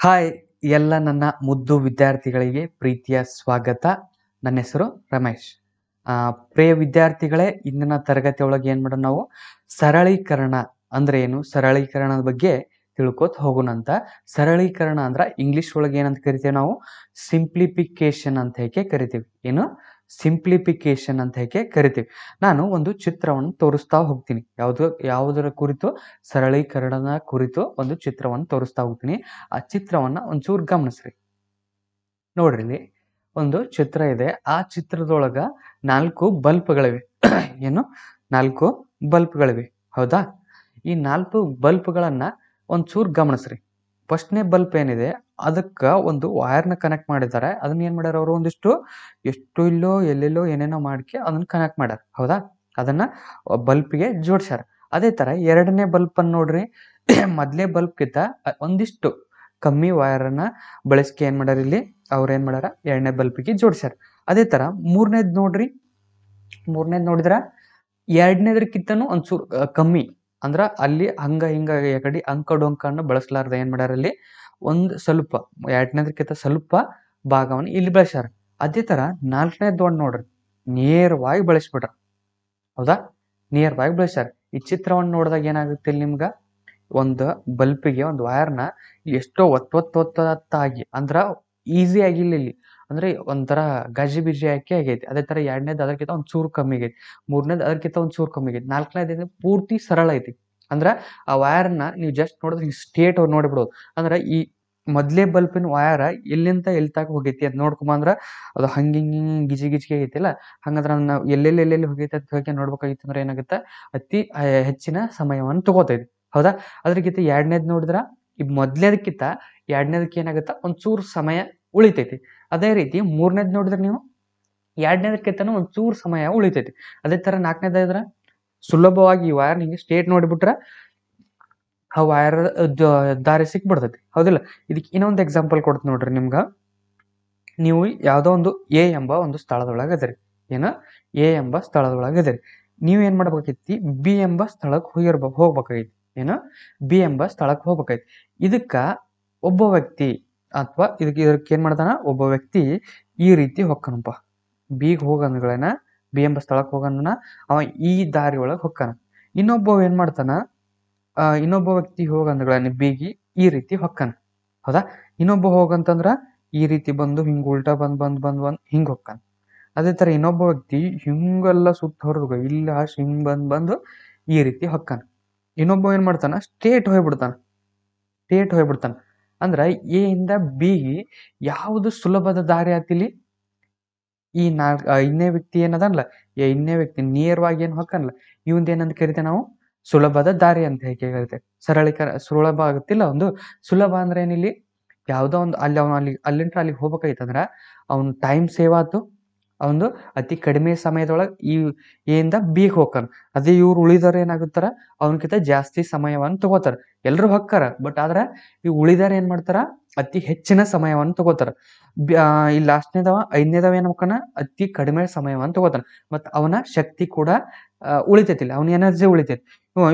Hi ಎಲ್ಲ ನನ್ನ ಮುದ್ದು ವಿದ್ಯಾರ್ಥಿಗಳಿಗೆ ಪ್ರೀತಿಯ ಸ್ವಾಗತ. ನನ್ನ ಹೆಸರು ರಮೇಶ್. ಪ್ರಿಯ ವಿದ್ಯಾರ್ಥಿಗಳೇ, ಇಂದಿನ ತರಗತಿ ಒಳಗೆ ಏನು ಮಾಡೋಣ ನಾವು ಸರಳೀಕರಣ ಅಂದ್ರೆ ಏನು, ಸರಳೀಕರಣದ ಬಗ್ಗೆ ತಿಳ್ಕೊತ ಹೋಗೋಣಂತ. ಸರಳೀಕರಣ ಅಂದ್ರೆ ಇಂಗ್ಲಿಷ್ ಒಳಗೆ ಏನಂತ ಕರಿತೀವಿ ನಾವು, ಸಿಂಪ್ಲಿಫಿಕೇಶನ್ ಅಂತ ಹೇಗೆ ಕರಿತೀವಿ. ಏನು, ಸಿಂಪ್ಲಿಫಿಕೇಶನ್ ಅಂತ ಹೇಗೆ ಕರಿತೀವಿ. ನಾನು ಒಂದು ಚಿತ್ರವನ್ನು ತೋರಿಸ್ತಾ ಹೋಗ್ತೀನಿ. ಯಾವುದರ ಕುರಿತು, ಸರಳೀಕರಣದ ಕುರಿತು ಒಂದು ಚಿತ್ರವನ್ನು ತೋರಿಸ್ತಾ ಹೋಗ್ತೀನಿ. ಆ ಚಿತ್ರವನ್ನ ಒಂಚೂರು ಗಮನಿಸ್ರಿ. ನೋಡ್ರಿ, ಇಲ್ಲಿ ಒಂದು ಚಿತ್ರ ಇದೆ. ಆ ಚಿತ್ರದೊಳಗ 4 ಬಲ್ಪ್ಗಳಿವೆ. ಏನು, 4 ಬಲ್ಪ್ಗಳಿವೆ, ಹೌದಾ? ಈ 4 ಬಲ್ಪ್ಗಳನ್ನ ಒಂಚೂರು ಗಮನಿಸ್ರಿ. ಫಸ್ಟ್ನೇ ಬಲ್ಪ್ ಏನಿದೆ ಅದಕ್ಕ ಒಂದು ವೈರ್ನ ಕನೆಕ್ಟ್ ಮಾಡಿದ್ದಾರೆ. ಅದನ್ನ ಏನ್ ಮಾಡ್ಯಾರ ಅವರು, ಒಂದಿಷ್ಟು ಎಷ್ಟು ಇಲ್ಲೋ ಎಲ್ಲೆಲ್ಲೋ ಏನೇನೋ ಮಾಡ್ಕೆ ಅದನ್ನ ಕನೆಕ್ಟ್ ಮಾಡ್ಯಾರ, ಹೌದಾ? ಅದನ್ನ ಬಲ್ಪ್ಗೆ ಜೋಡ್ಸ್ಯಾರ. ಅದೇ ತರ ಎರಡನೇ ಬಲ್ಪ್ ಅನ್ನ ನೋಡ್ರಿ. ಮೊದಲೇ ಬಲ್ಬ್ಗಿಂತ ಒಂದಿಷ್ಟು ಕಮ್ಮಿ ವೈರನ್ನ ಬಳಸ್ಕೆ ಏನ್ ಮಾಡ್ಯಾರ, ಇಲ್ಲಿ ಅವ್ರು ಏನ್ ಮಾಡ್ಯಾರ, ಎರಡನೇ ಬಲ್ಬ್ಗೆ ಜೋಡ್ಸ್ಯಾರ. ಅದೇ ತರ ಮೂರನೇದ್ ನೋಡ್ರಿ. ಮೂರನೇದ್ ನೋಡಿದ್ರ ಎರಡನೇದಕ್ಕಿಂತನೂ ಒಂಚೂರು ಕಮ್ಮಿ, ಅಂದ್ರ ಅಲ್ಲಿ ಹಂಗ ಹಿಂಗ ಕಡೆ ಅಂಕ ಡೊಂಕನ್ನ ಬಳಸಲಾರ್ದ ಏನ್ ಮಾಡ್ಯಾರ, ಅಲ್ಲಿ ಒಂದು ಸ್ವಲ್ಪ ಎರಡನೇದಕ್ಕಿಂತ ಸ್ವಲ್ಪ ಭಾಗವನ್ನು ಇಲ್ಲಿ ಬಳಸ್ಯಾರ. ಅದೇ ತರ ನಾಲ್ಕನೇದ್ ನೋಡ್ರಿ, ನೇರವಾಗಿ ಬಳಸ್ಬಿಟ್ರ, ಹೌದಾ? ನೇರವಾಗಿ ಬಳಸ್ಯಾರ. ಈ ಚಿತ್ರವನ್ನು ನೋಡಿದಾಗ ಏನಾಗುತ್ತೆ, ಇಲ್ಲಿ ನಿಮ್ಗ ಒಂದು ಬಲ್ಪಿಗೆ ಒಂದು ವೈರ್ನ ಎಷ್ಟೋ ಒತ್ತೊತ್ತಾಗಿ ಅಂದ್ರ ಈಸಿ ಆಗಿಲ್ಲ ಇಲ್ಲಿ, ಅಂದ್ರೆ ಒಂಥರ ಗಜಿ ಬಿಜಿ ಹಾಕಿ ಆಗೈತಿ. ಅದೇ ತರ ಎರಡನೇದು ಅದಕ್ಕಿಂತ ಒಂದ್ ಚೂರು ಕಮ್ಮಿ ಆಗೈತಿ. ಮೂರನೇದು ಅದಕ್ಕಿಂತ ಒಂದ್ ಚೂರು ಕಮ್ಮಿ ಆಗೈತಿ. ನಾಲ್ಕನೇದು ಪೂರ್ತಿ ಸರಳ ಐತಿ. ಅಂದ್ರ ಆ ವೈರ್ನ ನೀವು ಜಸ್ಟ್ ನೋಡಿದ್ರೆ ಸ್ಟೇಟ್ ನೋಡ್ಬಿಡೋದು. ಅಂದ್ರ ಈ ಮೊದ್ಲೇ ಬಲ್ಪಿನ ವೈರ್ ಎಲ್ಲಿಂದ ಎಲ್ಲಿ ತನಕ ಹೋಗೈತಿ ಅದ್ ನೋಡ್ಕೊಂಬಂದ್ರ ಅದು ಹಂಗಿಂಗ್ ಗಿಜಿ ಗಿಜಿಗೆ ಐತಿಲ್ಲ, ಹಂಗಂದ್ರ ನಾವು ಎಲ್ಲೆಲ್ಲಿ ಹೋಗೈತಿ ಅಂತ ಹೋಗಿ ನೋಡ್ಬೇಕಾಗಿತ್ತು ಅಂದ್ರೆ ಏನಾಗುತ್ತೆ, ಅತಿ ಹೆಚ್ಚಿನ ಸಮಯವನ್ನು ತಗೋತೈತಿ, ಹೌದಾ? ಅದ್ರಕ್ಕಿಂತ ಎರಡನೇದ್ ನೋಡಿದ್ರ, ಈ ಮೊದ್ಲೇದಕ್ಕಿಂತ ಎರಡನೇದಕ್ಕೆ ಏನಾಗುತ್ತಾ, ಒಂಚೂರು ಸಮಯ ಉಳಿತೈತಿ. ಅದೇ ರೀತಿ ಮೂರನೇದ್ ನೋಡಿದ್ರೆ ನೀವು ಎರಡನೇದಕ್ಕಿಂತನೂ ಒಂಚೂರು ಸಮಯ ಉಳಿತೈತಿ. ಅದೇ ತರ ನಾಲ್ಕನೇದಾದ್ರ ಸುಲಭವಾಗಿ ಈ ವೈರ್ ನಿಂಗೆ ಸ್ಟೇಟ್ ನೋಡಿಬಿಟ್ರ ಆ ವೈರ್ ದಾರಿ ಸಿಕ್ಬಿಡ್ತೈತಿ, ಹೌದಿಲ್ಲ? ಇದಕ್ಕೆ ಇನ್ನೊಂದು ಎಕ್ಸಾಂಪಲ್ ಕೊಡ್ತೀನಿ ನೋಡ್ರಿ ನಿಮ್ಗ. ನೀವು ಯಾವ್ದೋ ಒಂದು ಎ ಎಂಬ ಒಂದು ಸ್ಥಳದೊಳಗೆ ಅದರಿ. ಏನ, ಎ ಎಂಬ ಸ್ಥಳದೊಳಗೆ ಅದರಿ. ನೀವ್ ಏನ್ ಮಾಡ್ಬೇಕೈತಿ, ಬಿ ಎಂಬ ಸ್ಥಳಕ್ಕೆ ಹೋಗ್ಬೇಕಾಗೈತಿ. ಏನು, ಬಿ ಎಂಬ ಸ್ಥಳಕ್ಕೆ ಹೋಗ್ಬೇಕಾಯ್ತು. ಇದಕ್ಕ ಒಬ್ಬ ವ್ಯಕ್ತಿ ಅಥವಾ ಇದಕ್ಕೆ ಏನ್ ಮಾಡ್ತಾನ, ಒಬ್ಬ ವ್ಯಕ್ತಿ ಈ ರೀತಿ ಹೊಕ್ಕನಪ್ಪ. ಬಿಗ್ ಹೋಗಂದ್ಗಳೇನ, ಬಿ ಎಂಬ ಸ್ಥಳಕ್ಕೆ ಹೋಗಂದನ ಅವ ಈ ದಾರಿ ಒಳಗೆ ಹೊಕ್ಕಾನ. ಇನ್ನೊಬ್ಬ ಏನ್ ಮಾಡ್ತಾನ, ಇನ್ನೊಬ್ಬ ವ್ಯಕ್ತಿ ಹೋಗಂದ್ಗಳೇನ ಬಿಗಿ ಈ ರೀತಿ ಹೊಕ್ಕಾನ, ಹೌದಾ? ಇನ್ನೊಬ್ಬ ಹೋಗಂತಂದ್ರ ಈ ರೀತಿ ಬಂದು ಹಿಂಗ್ ಉಲ್ಟಾ ಬಂದ್ ಹಿಂಗ್ ಹೊಕ್ಕಾನ. ಅದೇ ತರ ಇನ್ನೊಬ್ಬ ವ್ಯಕ್ತಿ ಹಿಂಗೆಲ್ಲ ಸುತ್ತ ಹೊರದು ಇಲ್ಲ ಹಿಂಗ್ ಬಂದು ಈ ರೀತಿ ಹೊಕ್ಕಾನ. ಇನ್ನೊಬ್ಬ ಏನ್ ಮಾಡ್ತಾನ, ಸ್ಟೇಟ್ ಹೋಗ್ಬಿಡ್ತಾನ. ಅಂದ್ರ ಎ ಇಂದ ಬಿ ಯಾವುದು ಸುಲಭದ ದಾರಿ ಆತಿಲಿ, ಈ ಇನ್ನೇ ವ್ಯಕ್ತಿ ಏನದಲ್ಲ, ಇನ್ನೇ ವ್ಯಕ್ತಿ ನೇರವಾಗಿ ಏನ್ ಹೊಕ್ಕನಲ್ಲ, ಇವಂದ ಏನಂತ ಕರಿತೇವೆ ನಾವು, ಸುಲಭದ ದಾರಿ ಅಂತ ಹೇಗೆ ಕರಿತೇವೆ. ಸುಲಭ ಆಗುತ್ತಿಲ್ಲ ಒಂದು. ಸುಲಭ ಅಂದ್ರೆ ಏನಿಲ್ಲಿ, ಯಾವ್ದೋ ಒಂದು ಅಲ್ಲಿಂದ ಅಲ್ಲಿಗೆ ಹೋಗ್ಬೇಕಾಯ್ತಂದ್ರ ಅವ್ನ ಟೈಮ್ ಸೇವ್ ಆತು. ಅವನು ಅತಿ ಕಡಿಮೆ ಸಮಯದೊಳಗೆ ಈ ಎಯಿಂದ ಬಿಗ್ ಹೋಗ್ತಾನ. ಅದೇ ಇವ್ರು ಉಳಿದಾರ ಏನಾಗುತ್ತಾರ, ಅವನಕಿಂತ ಜಾಸ್ತಿ ಸಮಯವನ್ನು ತಗೋತಾರ. ಎಲ್ರು ಹೊಕ್ಕಾರ, ಬಟ್ ಆದ್ರ ಈ ಉಳಿದಾರ ಏನ್ ಮಾಡ್ತಾರ, ಅತಿ ಹೆಚ್ಚಿನ ಸಮಯವನ್ನು ತಗೋತಾರ. ಈ ಲಾಸ್ಟ್ನೇದವ ಐದನೇದವ ಏನ್ ಹೋಗ್ತಾನ, ಅತಿ ಕಡಿಮೆ ಸಮಯವನ್ನು ತಗೋತಾನ. ಮತ್ ಅವನ ಶಕ್ತಿ ಕೂಡ ಉಳಿತೈತಿಲ್ಲ, ಅವನ ಎನರ್ಜಿ ಉಳಿತೈತಿ.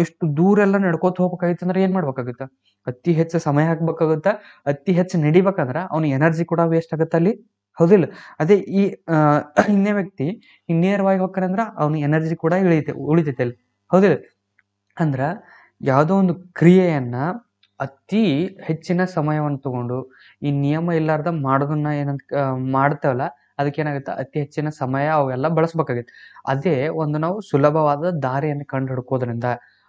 ಇಷ್ಟು ದೂರ ಎಲ್ಲ ನಡ್ಕೋತ ಹೋಗ್ಬೇಕಾಗಿತ್ತು ಅಂದ್ರೆ ಏನ್ ಮಾಡ್ಬೇಕಾಗುತ್ತ, ಅತಿ ಹೆಚ್ಚು ಸಮಯ ಹಾಕ್ಬೇಕಾಗುತ್ತ. ಅತಿ ಹೆಚ್ಚು ನಡಿಬೇಕಂದ್ರ ಅವ್ನ ಎನರ್ಜಿ ಕೂಡ ವೇಸ್ಟ್ ಆಗುತ್ತೆ ಅಲ್ಲಿ, ಹೌದಿಲ್ಲ? ಅದೇ ಈ ಇನ್ನೇ ವ್ಯಕ್ತಿ ನೇರವಾಗಿ ಹೋಗ್ತಾರಂದ್ರ ಅವ್ನ ಎನರ್ಜಿ ಕೂಡ ಉಳಿತೈತೆ ಅಲ್ಲಿ, ಹೌದಿಲ್ಲ? ಅಂದ್ರ ಯಾವುದೋ ಒಂದು ಕ್ರಿಯೆಯನ್ನ ಅತಿ ಹೆಚ್ಚಿನ ಸಮಯವನ್ನು ತಗೊಂಡು ಈ ನಿಯಮ ಇಲ್ಲಾರ್ದ ಮಾಡೋದನ್ನ ಏನಂತ ಮಾಡ್ತೇವಲ್ಲ, ಅದಕ್ಕೇನಾಗುತ್ತೆ, ಅತಿ ಹೆಚ್ಚಿನ ಸಮಯ ಅವೆಲ್ಲ ಬಳಸ್ಬೇಕಾಗೈತಿ. ಅದೇ ಒಂದು ನಾವು ಸುಲಭವಾದ ದಾರಿಯನ್ನು ಕಂಡು ಹಿಡ್ಕೋದ್ರಿಂದ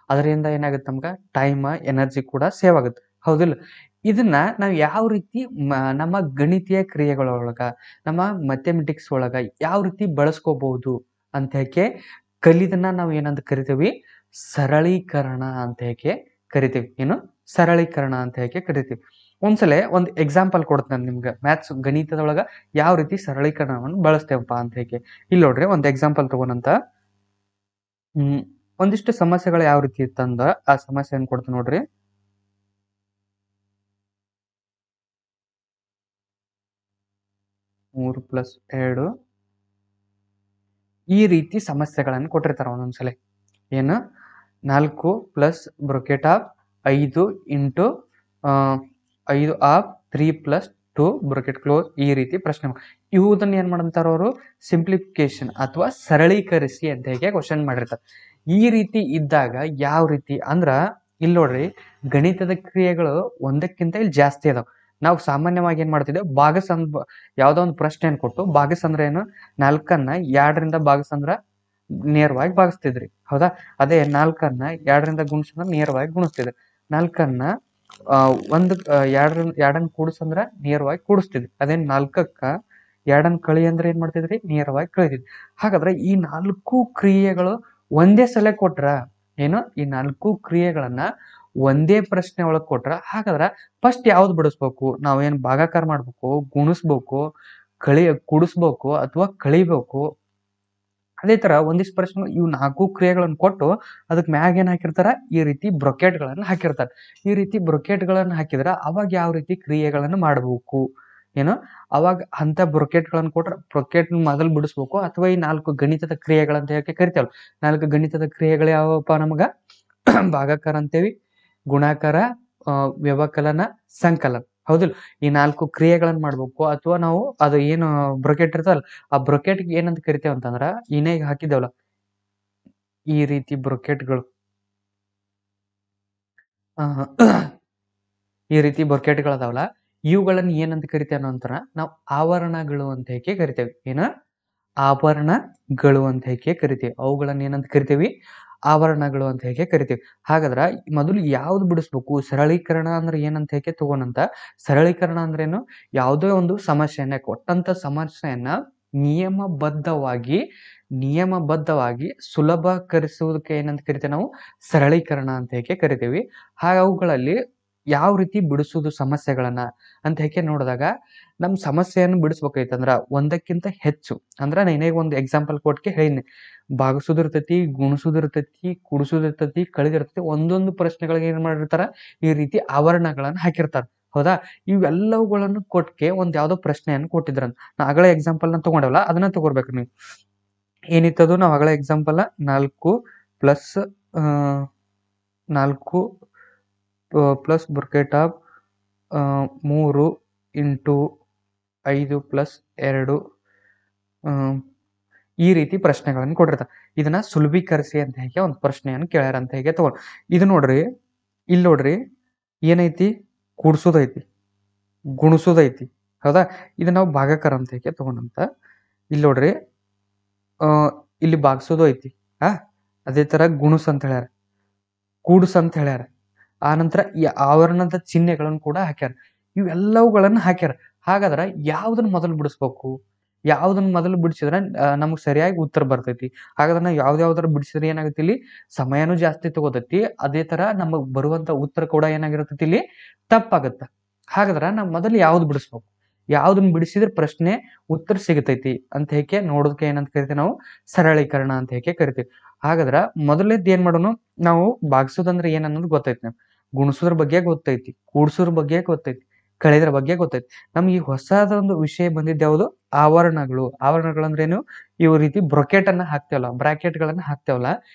ಅದರಿಂದ ಏನಾಗುತ್ತೆ, ನಮ್ಗೆ ಟೈಮ್ ಎನರ್ಜಿ ಕೂಡ ಸೇವ್ ಆಗುತ್ತೆ, ಹೌದಿಲ್ಲ? ಇದನ್ನ ನಾವು ಯಾವ ರೀತಿ ನಮ್ಮ ಗಣಿತೀಯ ಕ್ರಿಯೆಗಳೊಳಗ, ನಮ್ಮ ಮ್ಯಾಥಮೆಟಿಕ್ಸ್ ಒಳಗ ಯಾವ ರೀತಿ ಬಳಸ್ಕೋಬಹುದು ಅಂತ ಹೇಗೆ ಕಲಿದನ್ನ ನಾವು ಏನಂತ ಕರಿತೀವಿ, ಸರಳೀಕರಣ ಅಂತ ಹೇಗೆ ಕರಿತೀವಿ. ಏನು, ಸರಳೀಕರಣ ಅಂತ ಹೇಗೆ ಕರಿತೀವಿ. ಒಂದ್ಸಲ ಒಂದು ಎಕ್ಸಾಂಪಲ್ ಕೊಡ್ತೇನೆ ನಿಮ್ಗೆ, ಮ್ಯಾಥ್ಸ್ ಗಣಿತದೊಳಗ ಯಾವ ರೀತಿ ಸರಳೀಕರಣವನ್ನು ಬಳಸ್ತೇವಪ್ಪ ಅಂತ ಹೇಗೆ. ಇಲ್ಲಿ ನೋಡ್ರಿ, ಒಂದು ಎಕ್ಸಾಂಪಲ್ ತಗೋಣಂತ. ಒಂದಿಷ್ಟು ಸಮಸ್ಯೆಗಳು ಯಾವ ರೀತಿ ಇತ್ತಂದ್ರ ಆ ಸಮಸ್ಯೆ ಏನ್ ಕೊಡ್ತೀನಿ ನೋಡ್ರಿ. 3 + 2 ಈ ರೀತಿ ಸಮಸ್ಯೆಗಳನ್ನು ಕೊಟ್ಟಿರ್ತಾರ ಒಂದೊಂದ್ಸಲ. ಏನು, 4 + brocade of 5 × 5 of 3+2 bracket close ಈ ರೀತಿ ಪ್ರಶ್ನೆ ಇವುದನ್ನ ಏನ್ ಮಾಡಂತಾರ ಅವರು ಸಿಂಪ್ಲಿಫಿಕೇಶನ್ ಅಥವಾ ಸರಳೀಕರಿಸಿ ಅಂತ ಹೇಗೆ ಕ್ವಶನ್ ಮಾಡಿರ್ತಾರೆ. ಈ ರೀತಿ ಇದ್ದಾಗ ಯಾವ ರೀತಿ ಅಂದ್ರ ಇಲ್ಲಿ ನೋಡ್ರಿ ಗಣಿತದ ಕ್ರಿಯೆಗಳು ಒಂದಕ್ಕಿಂತ ಇಲ್ಲಿ ಜಾಸ್ತಿ ಅದಾವ. ನಾವು ಸಾಮಾನ್ಯವಾಗಿ ಏನ್ ಮಾಡ್ತಿದ್ದೇವೆ ಭಾಗಸ್ ಅಂದ್ ಯಾವ್ದೋ ಒಂದು ಪ್ರಶ್ನೆಯನ್ನು ಕೊಟ್ಟು ಭಾಗಸ್ ಅಂದ್ರೆ ಏನು 4ನ್ನ 2ರಿಂದ ಭಾಗಸಂದ್ರ ನೇರವಾಗಿ ಭಾಗಿಸ್ತಿದ್ರಿ ಹೌದಾ. ಅದೇ 4ನ್ನ 2ರಿಂದ ಗುಣಿಸಂದ್ರ ನೇರವಾಗಿ ಗುಣಿಸ್ತಿದ್ರಿ. 4ನ್ನ ಒಂದು 2ನ್ನ ಕೂಡಿಸಂದ್ರ ನೇರವಾಗಿ ಕೂಡಿಸ್ತಿದ್ವಿ. ಅದೇ 4ಕ್ಕ 2ನ್ನ ಕಳಿ ಅಂದ್ರೆ ಏನ್ ಮಾಡ್ತಿದ್ರಿ ನೇರವಾಗಿ ಕಳಿತಿದ್ವಿ. ಹಾಗಾದ್ರೆ ಈ 4 ಕ್ರಿಯೆಗಳು ಒಂದೇ ಸಲ ಕೊಟ್ರ ಏನು ಈ 4 ಕ್ರಿಯೆಗಳನ್ನ ಒಂದೇ ಪ್ರಶ್ನೆ ಒಳಗ್ ಕೊಟ್ರ ಹಾಗಾದ್ರ ಫಸ್ಟ್ ಯಾವ್ದು ಬಿಡಿಸ್ಬೇಕು, ನಾವೇನ್ ಭಾಗಾಕಾರ ಮಾಡ್ಬೇಕು, ಗುಣಿಸ್ಬೇಕು, ಕೂಡಿಸ್ಬೇಕು ಅಥವಾ ಕಳಿಬೇಕು. ಅದೇ ತರ ಒಂದಿಷ್ಟು ಪ್ರಶ್ನೆ ಇವು 4 ಕ್ರಿಯೆಗಳನ್ನು ಕೊಟ್ಟು ಅದಕ್ಕೆ ಮ್ಯಾಗ ಏನ್ ಹಾಕಿರ್ತಾರ ಈ ರೀತಿ ಬ್ರೊಕೆಟ್ಗಳನ್ನ ಹಾಕಿರ್ತಾರೆ. ಈ ರೀತಿ ಬ್ರೊಕೆಟ್ಗಳನ್ನ ಹಾಕಿದ್ರ ಅವಾಗ ಯಾವ ರೀತಿ ಕ್ರಿಯೆಗಳನ್ನ ಮಾಡಬೇಕು ಏನು ಅವಾಗ ಅಂತ ಬ್ರೊಕೆಟ್ಗಳನ್ನ ಕೊಟ್ರ ಬ್ರೊಕೆಟ್ ಮೊದಲು ಬಿಡಿಸ್ಬೇಕು ಅಥವಾ ಈ 4 ಗಣಿತದ ಕ್ರಿಯೆಗಳಂತ ಹೇಳಕ್ಕೆ ಕರಿತೇವಲ್ಲ. 4 ಗಣಿತದ ಕ್ರಿಯೆಗಳು ಯಾವಪ್ಪ ನಮಗ ಭಾಗಾಕಾರ ಅಂತೇವಿ, ಗುಣಾಕಾರ, ವ್ಯವಕಲನ, ಸಂಕಲನ ಹೌದಿಲ್ಲ. ಈ 4 ಕ್ರಿಯೆಗಳನ್ನ ಮಾಡ್ಬೇಕು ಅಥವಾ ನಾವು ಅದು ಏನು ಬ್ರೊಕೆಟ್ ಇರ್ತಲ್ಲ ಆ ಬ್ರೊಕೆಟ್ಗೆ ಏನಂತ ಕರಿತೇವೆ ಅಂತಂದ್ರ ಈಗ ಹಾಕಿದೇವಲ್ಲ ಈ ರೀತಿ ಬ್ರೊಕೆಟ್ಗಳು ಈ ರೀತಿ ಬ್ರೊಕೆಟ್ಗಳದಾವಲ್ಲ ಇವುಗಳನ್ನ ಏನಂತ ಕರಿತೇವೆ ನಂತರ ನಾವು ಆವರಣಗಳು ಅಂತ ಹೇಗೆ ಕರಿತೇವೆ. ಏನ ಆವರಣಗಳು ಅಂತ ಹೇಗೆ ಕರಿತೇವೆ. ಅವುಗಳನ್ನ ಏನಂತ ಕರಿತೇವಿ ಆವರಣಗಳು ಅಂತ ಹೇಗೆ ಕರಿತೇವೆ. ಹಾಗಾದ್ರ ಮೊದಲು ಯಾವ್ದು ಬಿಡಿಸ್ಬೇಕು, ಸರಳೀಕರಣ ಅಂದ್ರೆ ಏನಂತ ಹೇಗೆ ತಗೋಣಂತ. ಸರಳೀಕರಣ ಅಂದ್ರೇನು ಯಾವುದೇ ಒಂದು ಸಮಸ್ಯೆಯನ್ನ ಕೊಟ್ಟಂತ ಸಮಸ್ಯೆಯನ್ನ ನಿಯಮಬದ್ಧವಾಗಿ ಸುಲಭಕರಿಸುವುದಕ್ಕೆ ಏನಂತ ಕರಿತೇವೆ ನಾವು ಸರಳೀಕರಣ ಅಂತ ಹೇಗೆ ಕರಿತೇವಿ. ಅವುಗಳಲ್ಲಿ ಯಾವ ರೀತಿ ಬಿಡಿಸುವುದು ಸಮಸ್ಯೆಗಳನ್ನ ಅಂತ ಹೇಗೆ ನೋಡಿದಾಗ ನಮ್ ಸಮಸ್ಯೆಯನ್ನು ಬಿಡಿಸ್ಬೇಕೈತಂದ್ರ ಒಂದಕ್ಕಿಂತ ಹೆಚ್ಚು ಅಂದ್ರ ನಾನೇಗ ಒಂದು ಎಕ್ಸಾಂಪಲ್ ಕೊಟ್ಕೆ ಹೇಳಿನಿ. ಭಾಗಿಸೋದಿರ್ತೈತಿ, ಗುಣಿಸೋದಿರ್ತೈತಿ, ಕೂಡಿಸೋದಿರ್ತೈತಿ, ಕಳೆದಿರ್ತೈತಿ. ಒಂದೊಂದು ಪ್ರಶ್ನೆಗಳಿಗೆ ಏನ್ ಮಾಡಿರ್ತಾರ ಈ ರೀತಿ ಆವರಣಗಳನ್ನ ಹಾಕಿರ್ತಾರ ಹೌದಾ. ಇವೆಲ್ಲವುಗಳನ್ನು ಕೊಟ್ಕೆ ಒಂದ್ ಯಾವ್ದೋ ಪ್ರಶ್ನೆಯನ್ನು ಕೊಟ್ಟಿದ್ರಂತ. ನಾ ಆಗಲೇ ಎಕ್ಸಾಂಪಲ್ ನ ತಗೊಂಡವಲ್ಲ ಅದನ್ನ ತಗೋರ್ಬೇಕು ನೀವು. ಏನಿತ್ತದು ನಾವು ಆಗಲೇ example 4 plus brocade of 3 into 5 plus 2 ಈ ರೀತಿ ಪ್ರಶ್ನೆಗಳನ್ನು ಕೊಟ್ಟಿರ್ತಾರೆ. ಇದನ್ನ ಸುಲಭೀಕರಿಸಿ ಅಂತ ಹೇಗೆ ಒಂದು ಪ್ರಶ್ನೆಯನ್ನು ಕೇಳ್ಯಾರ ಅಂತ ಹೇಗೆ ತಗೊಂಡು ಇದು ನೋಡ್ರಿ. ಇಲ್ಲಿ ನೋಡ್ರಿ ಏನೈತಿ ಕೂಡ್ಸೋದೈತಿ, ಗುಣಿಸೋದೈತಿ ಹೌದಾ. ಇದು ನಾವು ಭಾಗಾಕಾರ ಅಂತ ಹೇಗೆ ತಗೊಂಡಂತ ಇಲ್ಲಿ ನೋಡ್ರಿ ಇಲ್ಲಿ ಭಾಗಿಸೋದು ಐತಿ ಅದೇ ತರ ಗುಣಸ್ ಅಂತ ಹೇಳ್ಯಾರ, ಕೂಡ್ಸ್ ಅಂತ ಹೇಳ್ಯಾರ. ಆ ನಂತರ ಈ ಆವರಣದ ಚಿಹ್ನೆಗಳನ್ನು ಕೂಡ ಹಾಕ್ಯಾರ. ಇವೆಲ್ಲವುಗಳನ್ನ ಹಾಕ್ಯಾರ. ಹಾಗಾದ್ರ ಯಾವ್ದನ್ನ ಮೊದಲು ಬಿಡಿಸ್ಬೇಕು, ಯಾವ್ದನ್ನ ಮೊದಲು ಬಿಡಿಸಿದ್ರೆ ನಮ್ಗೆ ಸರಿಯಾಗಿ ಉತ್ತರ ಬರ್ತೈತಿ. ಹಾಗಾದ್ರೆ ನಾವು ಯಾವ್ದಾವ್ದಾರ ಬಿಡಿಸಿದ್ರೆ ಏನಾಗುತ್ತೆ ಇಲ್ಲಿ ಸಮಯನೂ ಜಾಸ್ತಿ ತಗೋತೈತಿ. ಅದೇ ತರ ನಮಗ್ ಬರುವಂತ ಉತ್ತರ ಕೂಡ ಏನಾಗಿರ್ತೈತಿ ಇಲ್ಲಿ ತಪ್ಪಾಗತ್ತ. ಹಾಗಾದ್ರ ನಾವು ಮೊದಲು ಯಾವ್ದು ಬಿಡಿಸ್ಬೇಕು, ಯಾವ್ದನ್ನ ಬಿಡಿಸಿದ್ರೆ ಪ್ರಶ್ನೆ ಉತ್ತರ ಸಿಗತೈತಿ ಅಂತ ಹೇಗೆ ನೋಡೋದಕ್ಕೆ ಏನಂತ ಕರಿತೀವಿ ನಾವು ಸರಳೀಕರಣ ಅಂತ ಹೇಗೆ ಕರಿತೀವಿ. ಹಾಗಾದ್ರ ಮೊದಲೇದ್ ಏನ್ ಮಾಡೋಣ ನಾವು ಭಾಗಿಸೋದಂದ್ರೆ ಏನ್ ಅನ್ನೋದು ಗೊತ್ತೈತಿ. ನಾವು ಗುಣಿಸೋದ್ರ ಬಗ್ಗೆ ಗೊತ್ತೈತಿ, ಕೂಡ್ಸೋದ್ರ ಬಗ್ಗೆ ಗೊತ್ತೈತಿ, ಕಳೆದ್ರ ಬಗ್ಗೆ ಗೊತ್ತೈತಿ. ನಮ್ಗೆ ಈ ಹೊಸದ ಒಂದು ವಿಷಯ ಬಂದಿದ್ದ ಯಾವುದು ಆವರಣಗಳು. ಆವರಣಗಳು ಅಂದ್ರೆ ಏನು ಇವು ರೀತಿ ಬ್ರೊಕೆಟ್ ಅನ್ನ ಹಾಕ್ತೇವಲ್ಲ, ಬ್ರಾಕೆಟ್ ಗಳನ್ನ ಹಾಕ್ತೇವಲ್ಲ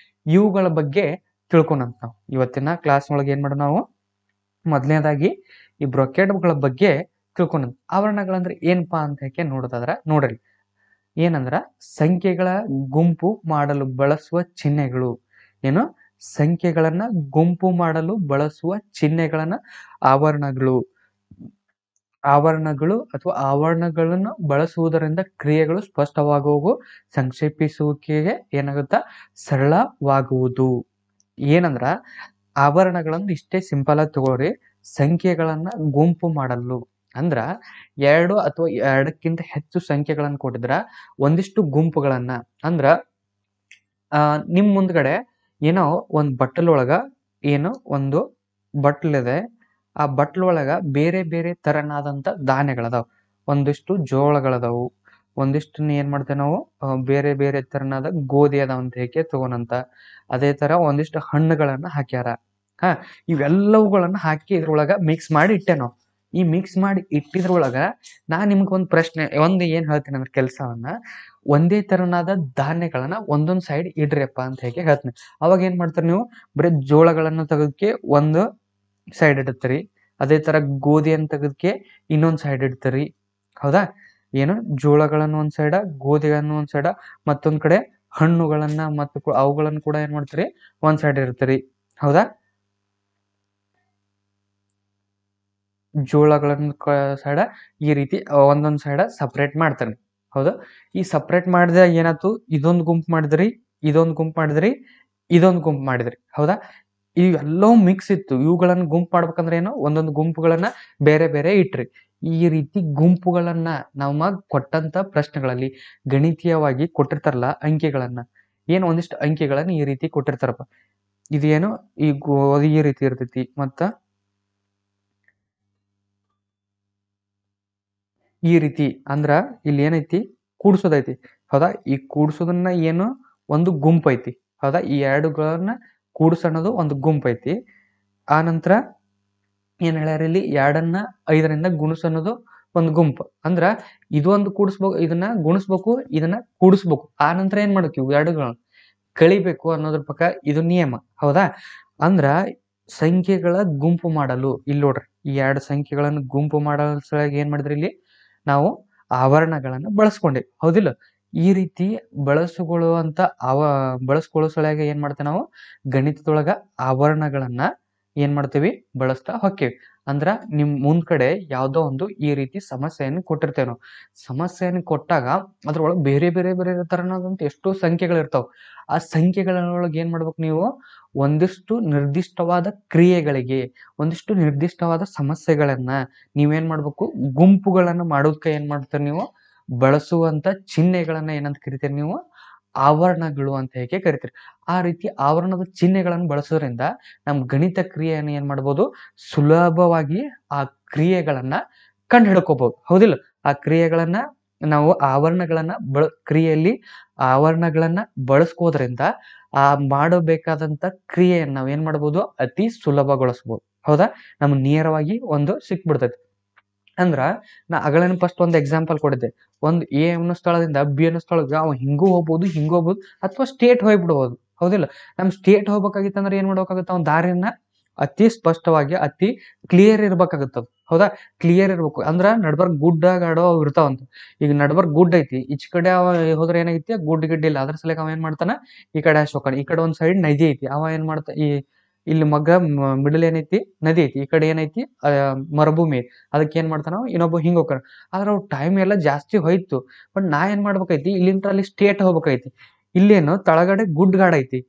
ಇವುಗಳ ಬಗ್ಗೆ ತಿಳ್ಕೊಂಡಂತ ನಾವು ಇವತ್ತಿನ ಕ್ಲಾಸ್ ಒಳಗೆ ಏನ್ ಮಾಡೋಣ ನಾವು ಮೊದಲನೇದಾಗಿ ಈ ಬ್ರೊಕೆಟ್ಗಳ ಬಗ್ಗೆ ತಿಳ್ಕೊಂಡ. ಆವರಣಗಳಂದ್ರೆ ಏನಪ್ಪಾ ಅಂತ ಹೇಗೆ ನೋಡೋದಾದ್ರ ನೋಡ್ರಿ ಏನಂದ್ರ ಸಂಖ್ಯೆಗಳ ಗುಂಪು ಮಾಡಲು ಬಳಸುವ ಚಿಹ್ನೆಗಳು. ಏನು ಸಂಖ್ಯೆಗಳನ್ನ ಗುಂಪು ಮಾಡಲು ಬಳಸುವ ಚಿಹ್ನೆಗಳನ್ನ ಆವರಣಗಳು ಅಥವಾ ಆವರಣಗಳನ್ನು ಬಳಸುವುದರಿಂದ ಕ್ರಿಯೆಗಳು ಸ್ಪಷ್ಟವಾಗುವುದು, ಸಂಕ್ಷೇಪಿಸುವಿಕೆಗೆ ಏನಾಗುತ್ತಾ ಸರಳವಾಗುವುದು. ಏನಂದ್ರ ಆವರಣಗಳನ್ನು ಇಷ್ಟೇ ಸಿಂಪಲ್ ಆಗಿ ತಗೋರಿ. ಸಂಖ್ಯೆಗಳನ್ನ ಗುಂಪು ಮಾಡಲು ಅಂದ್ರ 2 ಅಥವಾ 2ಕ್ಕಿಂತ ಹೆಚ್ಚು ಸಂಖ್ಯೆಗಳನ್ನ ಕೊಟ್ಟಿದ್ರ ಒಂದಿಷ್ಟು ಗುಂಪುಗಳನ್ನ ಅಂದ್ರ ನಿಮ್ ಮುಂದ್ಗಡೆ ಏನೋ ಒಂದ್ ಬಟ್ಟಲೊಳಗ ಏನೋ ಒಂದು ಬಟ್ಲಿದೆ. ಆ ಬಟ್ಲೊಳಗ ಬೇರೆ ಬೇರೆ ತರನಾದಂತ ಧಾನ್ಯಗಳದಾವ್. ಒಂದಿಷ್ಟು ಜೋಳಗಳದಾವು, ಒಂದಿಷ್ಟು ಏನ್ ಮಾಡ್ತೇವೆ ನಾವು ಬೇರೆ ಬೇರೆ ತರನಾದ ಗೋಧಿ ಅದಾವ ಅಂತ ಹೇಗೆ ತಗೋಣಂತ. ಅದೇ ತರ ಒಂದಿಷ್ಟು ಹಣ್ಣುಗಳನ್ನ ಹಾಕ್ಯಾರ. ಇವೆಲ್ಲವುಗಳನ್ನ ಹಾಕಿ ಇದ್ರೊಳಗ ಮಿಕ್ಸ್ ಮಾಡಿ ಇಟ್ಟೆ ನಾವು. ಈ ಮಿಕ್ಸ್ ಮಾಡಿ ಇಟ್ಟಿದ್ರೊಳಗ ನಾನ್ ನಿಮ್ಗೆ ಒಂದು ಪ್ರಶ್ನೆ ಏನ್ ಹೇಳ್ತೀನಿ ಅಂದ್ರೆ ಕೆಲ್ಸವನ್ನ ಒಂದೇ ತರನಾದ ಧಾನ್ಯಗಳನ್ನ ಒಂದೊಂದ್ ಸೈಡ್ ಇಡ್ರಿಯಪ್ಪ ಅಂತ ಹೇಗೆ ಹೇಳ್ತೀನಿ. ಅವಾಗ ಏನ್ ಮಾಡ್ತಾರೆ ನೀವು ಬರೀ ಜೋಳಗಳನ್ನ ತೆಗೆದಕ್ಕೆ ಒಂದು ಸೈಡ್ ಇಡುತ್ತೀರಿ, ಅದೇ ತರ ಗೋಧಿ ಅಂತ ತೆಗೆದಕ್ಕೆ ಇನ್ನೊಂದ್ ಸೈಡ್ ಇಡ್ತೀರಿ. ಹೌದಾ? ಏನು ಜೋಳಗಳನ್ನು ಒಂದ್ ಸೈಡ, ಗೋಧಿಗಳನ್ನು ಒಂದ್ ಸೈಡ, ಮತ್ತೊಂದ್ ಕಡೆ ಹಣ್ಣುಗಳನ್ನ ಮತ್ತು ಅವುಗಳನ್ನು ಕೂಡ ಏನ್ ಮಾಡ್ತೀರಿ ಒಂದ್ ಸೈಡ್ ಇರ್ತೀರಿ. ಹೌದಾ? ಜೋಳಗಳನ್ನು ಸೈಡ ಈ ರೀತಿ ಒಂದೊಂದ್ ಸೈಡ ಸಪ್ರೇಟ್ ಮಾಡ್ತಾನೆ. ಹೌದಾ? ಈ ಸಪ್ರೇಟ್ ಮಾಡಿದ ಏನಾಯ್ತು, ಇದೊಂದು ಗುಂಪು ಮಾಡಿದ್ರಿ, ಇದೊಂದು ಗುಂಪು ಮಾಡಿದ್ರಿ, ಇದೊಂದು ಗುಂಪು ಮಾಡಿದ್ರಿ. ಹೌದಾ? ಇವೆಲ್ಲವೂ ಮಿಕ್ಸ್ ಇತ್ತು. ಇವುಗಳನ್ನು ಗುಂಪು ಮಾಡ್ಬೇಕಂದ್ರೆ ಏನು, ಒಂದೊಂದು ಗುಂಪುಗಳನ್ನ ಬೇರೆ ಬೇರೆ ಇಟ್ರಿ. ಈ ರೀತಿ ಗುಂಪುಗಳನ್ನ ನಮಗ್ ಕೊಟ್ಟಂತ ಪ್ರಶ್ನೆಗಳಲ್ಲಿ ಗಣಿತೀಯವಾಗಿ ಕೊಟ್ಟಿರ್ತಾರಲ್ಲ ಅಂಕಿಗಳನ್ನ, ಏನು ಒಂದಿಷ್ಟು ಅಂಕಿಗಳನ್ನ ಈ ರೀತಿ ಕೊಟ್ಟಿರ್ತಾರಪ್ಪ. ಇದೇನು ಈ ಈ ರೀತಿ ಇರ್ತೈತಿ. ಮತ್ತ ಈ ರೀತಿ ಅಂದ್ರ ಇಲ್ಲಿ ಏನೈತಿ, ಕೂಡ್ಸೋದೈತಿ. ಹೌದಾ? ಈ ಕೂಡ್ಸೋದನ್ನ ಏನು ಒಂದು ಗುಂಪು ಐತಿ. ಹೌದಾ? ಈ ಎರಡುಗಳನ್ನ ಕೂಡ್ಸೋಣದು ಒಂದು ಗುಂಪು ಐತಿ. ಆ ನಂತರ ಏನ್ ಹೇಳ್ಯಾರ ಇಲ್ಲಿ, 2ನ್ನ 5ರಿಂದ ಗುಣಿಸೋದು ಒಂದು ಗುಂಪು. ಅಂದ್ರ ಇದೊಂದು ಕೂಡಿಸ್ಬೇಕು, ಇದನ್ನ ಗುಣಿಸ್ಬೇಕು, ಇದನ್ನ ಕೂಡಿಸ್ಬೇಕು. ಆ ನಂತರ ಏನ್ ಮಾಡ್ಬೇಕು, ಇವು ಎರಡುಗಳನ್ನ ಕಳಿಬೇಕು ಅನ್ನೋದ್ರ ಪ್ರಕಾರ ಇದು ನಿಯಮ. ಹೌದಾ? ಅಂದ್ರ ಸಂಖ್ಯೆಗಳ ಗುಂಪು ಮಾಡಲು ಇಲ್ಲಿ ನೋಡ್ರಿ, ಈ 2 ಸಂಖ್ಯೆಗಳನ್ನು ಗುಂಪು ಮಾಡಲು ಸಲುವಾಗಿ ಏನ್ ಮಾಡಿದ್ರಿ, ಇಲ್ಲಿ ನಾವು ಆವರಣಗಳನ್ನು ಬಳಸ್ಕೊಂಡೇವಿ. ಹೌದಿಲ್ಲ? ಈ ರೀತಿ ಬಳಸಿಕೊಳ್ಳುವಂತ ಬಳಸ್ಕೊಳ್ಳೋ ಸಲುವಾಗಿ ಏನ್ ಮಾಡ್ತೇವೆ ನಾವು, ಗಣಿತದೊಳಗ ಆವರಣಗಳನ್ನ ಏನ್ ಮಾಡ್ತೇವಿ, ಬಳಸ್ತಾ ಹೊಕ್ಕೇವಿ. ಅಂದ್ರ ನಿಮ್ ಮುಂದ್ ಕಡೆ ಯಾವ್ದೋ ಒಂದು ಈ ರೀತಿ ಸಮಸ್ಯೆಯನ್ನು ಕೊಟ್ಟಿರ್ತೇವೆ ನಾವು. ಸಮಸ್ಯೆಯನ್ನು ಕೊಟ್ಟಾಗ ಅದ್ರೊಳಗೆ ಬೇರೆ ಬೇರೆ ಬೇರೆ ತರನಾದಂತ ಎಷ್ಟೋ ಸಂಖ್ಯೆಗಳಿರ್ತಾವ. ಆ ಸಂಖ್ಯೆಗಳೊಳಗೆ ಏನ್ ಮಾಡ್ಬೇಕು ನೀವು, ಒಂದಿಷ್ಟು ನಿರ್ದಿಷ್ಟವಾದ ಕ್ರಿಯೆಗಳಿಗೆ, ಒಂದಿಷ್ಟು ನಿರ್ದಿಷ್ಟವಾದ ಸಮಸ್ಯೆಗಳನ್ನ ನೀವೇನ್ ಮಾಡ್ಬೇಕು, ಗುಂಪುಗಳನ್ನ ಮಾಡೋದಕ್ಕೆ ಏನ್ ಮಾಡ್ತೀರಿ ನೀವು, ಬಳಸುವಂತ ಚಿಹ್ನೆಗಳನ್ನ ಏನಂತ ಕರಿತೀರಿ ನೀವು, ಆವರಣಗಳು ಅಂತ ಹೇಗೆ ಕರಿತೀರಿ. ಆ ರೀತಿ ಆವರಣದ ಚಿಹ್ನೆಗಳನ್ನು ಬಳಸೋದ್ರಿಂದ ನಮ್ ಗಣಿತ ಕ್ರಿಯೆಯನ್ನು ಏನ್ ಮಾಡ್ಬೋದು, ಸುಲಭವಾಗಿ ಆ ಕ್ರಿಯೆಗಳನ್ನ ಕಂಡು ಹಿಡ್ಕೋಬಹುದು. ಹೌದಿಲ್ಲ? ಆ ಕ್ರಿಯೆಗಳನ್ನ ನಾವು ಆವರಣಗಳನ್ನ ಕ್ರಿಯೆಯಲ್ಲಿ ಆವರಣಗಳನ್ನ ಬಳಸ್ಕೋದ್ರಿಂದ ಆ ಮಾಡಬೇಕಾದಂತ ಕ್ರಿಯೆಯನ್ನ ನಾವ್ ಏನ್ ಮಾಡ್ಬೋದು, ಅತಿ ಸುಲಭಗೊಳಿಸ್ಬೋದು. ಹೌದಾ? ನಮ್ಗೆ ನೇರವಾಗಿ ಒಂದು ಸಿಕ್ಬಿಡ್ತೈತಿ. ಅಂದ್ರ ನಾ ಅಗಳೇನು ಫಸ್ಟ್ ಒಂದು ಎಕ್ಸಾಂಪಲ್ ಕೊಟ್ಟಿದ್ದೆ. ಒಂದು ಎ ಅನ್ನೋ ಸ್ಥಳದಿಂದ ಬಿ ಅನ್ನೋ ಸ್ಥಳಕ್ಕೆ ಅವ ಹಿಂಗೂ ಹೋಗ್ಬೋದು, ಹಿಂಗೂ ಹೋಗ್ಬೋದು, ಅಥವಾ ಸ್ಟೇಟ್ ಹೋಗ್ಬಿಡ್ಬೋದು. ಹೌದಿಲ್ಲ? ನಮ್ ಸ್ಟೇಟ್ ಹೋಗ್ಬೇಕಾಗಿತ್ತಂದ್ರೆ ಏನ್ ಮಾಡ್ಬೇಕಾಗತ್ತ, ಅವ್ನ ದಾರಿಯನ್ನ ಅತಿ ಸ್ಪಷ್ಟವಾಗಿ ಅತಿ ಕ್ಲಿಯರ್ ಇರ್ಬೇಕಾಗತ್ತದ. ಹೌದಾ? ಕ್ಲಿಯರ್ ಇರ್ಬೇಕು. ಅಂದ್ರ ನಡ್ಬರ್ಕ್ ಗುಡ್ಡ ಗಾಡು ಅವ್ ಇರ್ತಾವಂತ. ಈಗ ನಡ್ಬರ್ಕ್ ಗುಡ್ಡ ಐತಿ, ಈಚ್ ಕಡೆ ಅವ ಹೋದ್ರೆ ಏನಾಗೈತಿ, ಗುಡ್ಡ ಗಿಡ್ಡ ಇಲ್ಲ. ಅದ್ರ ಸಲಕ ಅವ ಏನ್ ಮಾಡ್ತಾನ, ಈ ಕಡೆ ಹೋಗ್ತಾನ. ಈ ಕಡೆ ಒಂದ್ ಸೈಡ್ ನದಿ ಐತಿ, ಅವ ಏನ್ ಮಾಡ್ತಾ, ಇಲ್ಲಿ ಮಿಡಲ್ ಏನೈತಿ, ನದಿ ಐತಿ, ಈ ಕಡೆ ಏನೈತಿ ಮರುಭೂಮಿ ಐತಿ. ಅದಕ್ಕೆ ಏನ್ ಮಾಡ್ತಾನ, ಇನ್ನೊಬ್ಬ ಹಿಂಗ್ ಹೋಗ್ತಾನ. ಆದ್ರ ಅವ್ರ ಟೈಮ್ ಎಲ್ಲ ಜಾಸ್ತಿ ಹೋಯ್ತು. ಬಟ್ ನಾ ಏನ್ ಮಾಡ್ಬೇಕೈತಿ, ಇಲ್ಲಿಂದ ಅಲ್ಲಿ ಸ್ಟೇಟ್ ಹೋಗ್ಬೇಕೈತಿ. ಇಲ್ಲೇನು ತಳಗಡೆ ಗುಡ್ಡಗಾಡ ಐತಿ.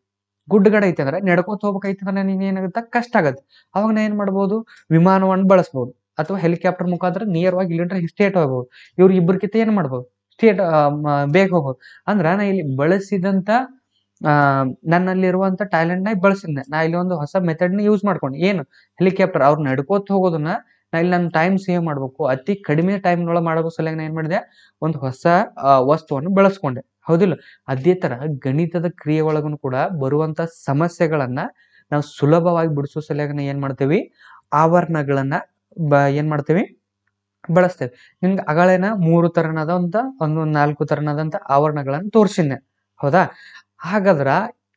ಗುಡ್ಡಗಾಡ ಐತಿ ಅಂದ್ರೆ ನಡ್ಕೋತ ಹೋಗ್ಬೇಕೈತಿ ಅಂದ್ರೆ ನೀನ್ ಏನಾಗುತ್ತೆ, ಕಷ್ಟ ಆಗತ್ತೆ. ಅವಾಗ ನಾ ಏನ್ ಮಾಡ್ಬೋದು, ವಿಮಾನವನ್ನು ಬಳಸ್ಬೋದು, ಅಥವಾ ಹೆಲಿಕಾಪ್ಟರ್ ಮುಖಾಂತರ ನೇರವಾಗಿ ಇಲ್ಲಿಂದ ಸ್ಟೇಟ್ ಹೋಗ್ಬೋದು. ಇವ್ರು ಇಬ್ಬರಿಗಿಂತ ಏನ್ ಮಾಡ್ಬೋದು, ಸ್ಟೇಟ್ ಬೇಗ ಹೋಗ್ಬೋದು. ಅಂದ್ರ ನಾ ಇಲ್ಲಿ ಬಳಸಿದಂತ ನನ್ನಲ್ಲಿರುವಂತ ಟ್ಯಾಲೆಂಟ್ ನ ಬಳಸಿದ್ನೆ. ನಾ ಇಲ್ಲಿ ಒಂದು ಹೊಸ ಮೆಥಡ್ ನ ಯೂಸ್ ಮಾಡ್ಕೊಂಡು, ಏನು ಹೆಲಿಕಾಪ್ಟರ್ ಅವ್ರು ನಡ್ಕೋತ ಹೋಗೋದನ್ನ ನಾ ಇಲ್ಲಿ ನನ್ನ ಟೈಮ್ ಸೇವ್ ಮಾಡ್ಬೇಕು, ಅತಿ ಕಡಿಮೆ ಟೈಮ್ ನೊಳಗೆ ಮಾಡೋ ಸಲುವಾಗಿ ನಾ ಏನ್ ಮಾಡಿದೆ, ಒಂದು ಹೊಸ ವಸ್ತುವನ್ನು ಬಳಸ್ಕೊಂಡೆ. ಹೌದಿಲ್ಲ? ಅದೇ ತರ ಗಣಿತದ ಕ್ರಿಯೆ ಒಳಗೂ ಕೂಡ ಬರುವಂತ ಸಮಸ್ಯೆಗಳನ್ನ ನಾವು ಸುಲಭವಾಗಿ ಬಿಡಿಸೋ ಸಲುವಾಗಿ ಏನ್ ಮಾಡ್ತೇವಿ, ಆವರಣಗಳನ್ನ ಏನ್ ಮಾಡ್ತೇವಿ, ಬಳಸ್ತೇವೆ. ನಿಮ್ಗೆ ಅಗಳೇನ 3 ತರನಾದಂತ ಒಂದು 4 ತರನಾದಂತ ಆವರಣಗಳನ್ನ ತೋರ್ಸಿದ್ನೆ. ಹೌದಾ? ಹಾಗಾದ್ರ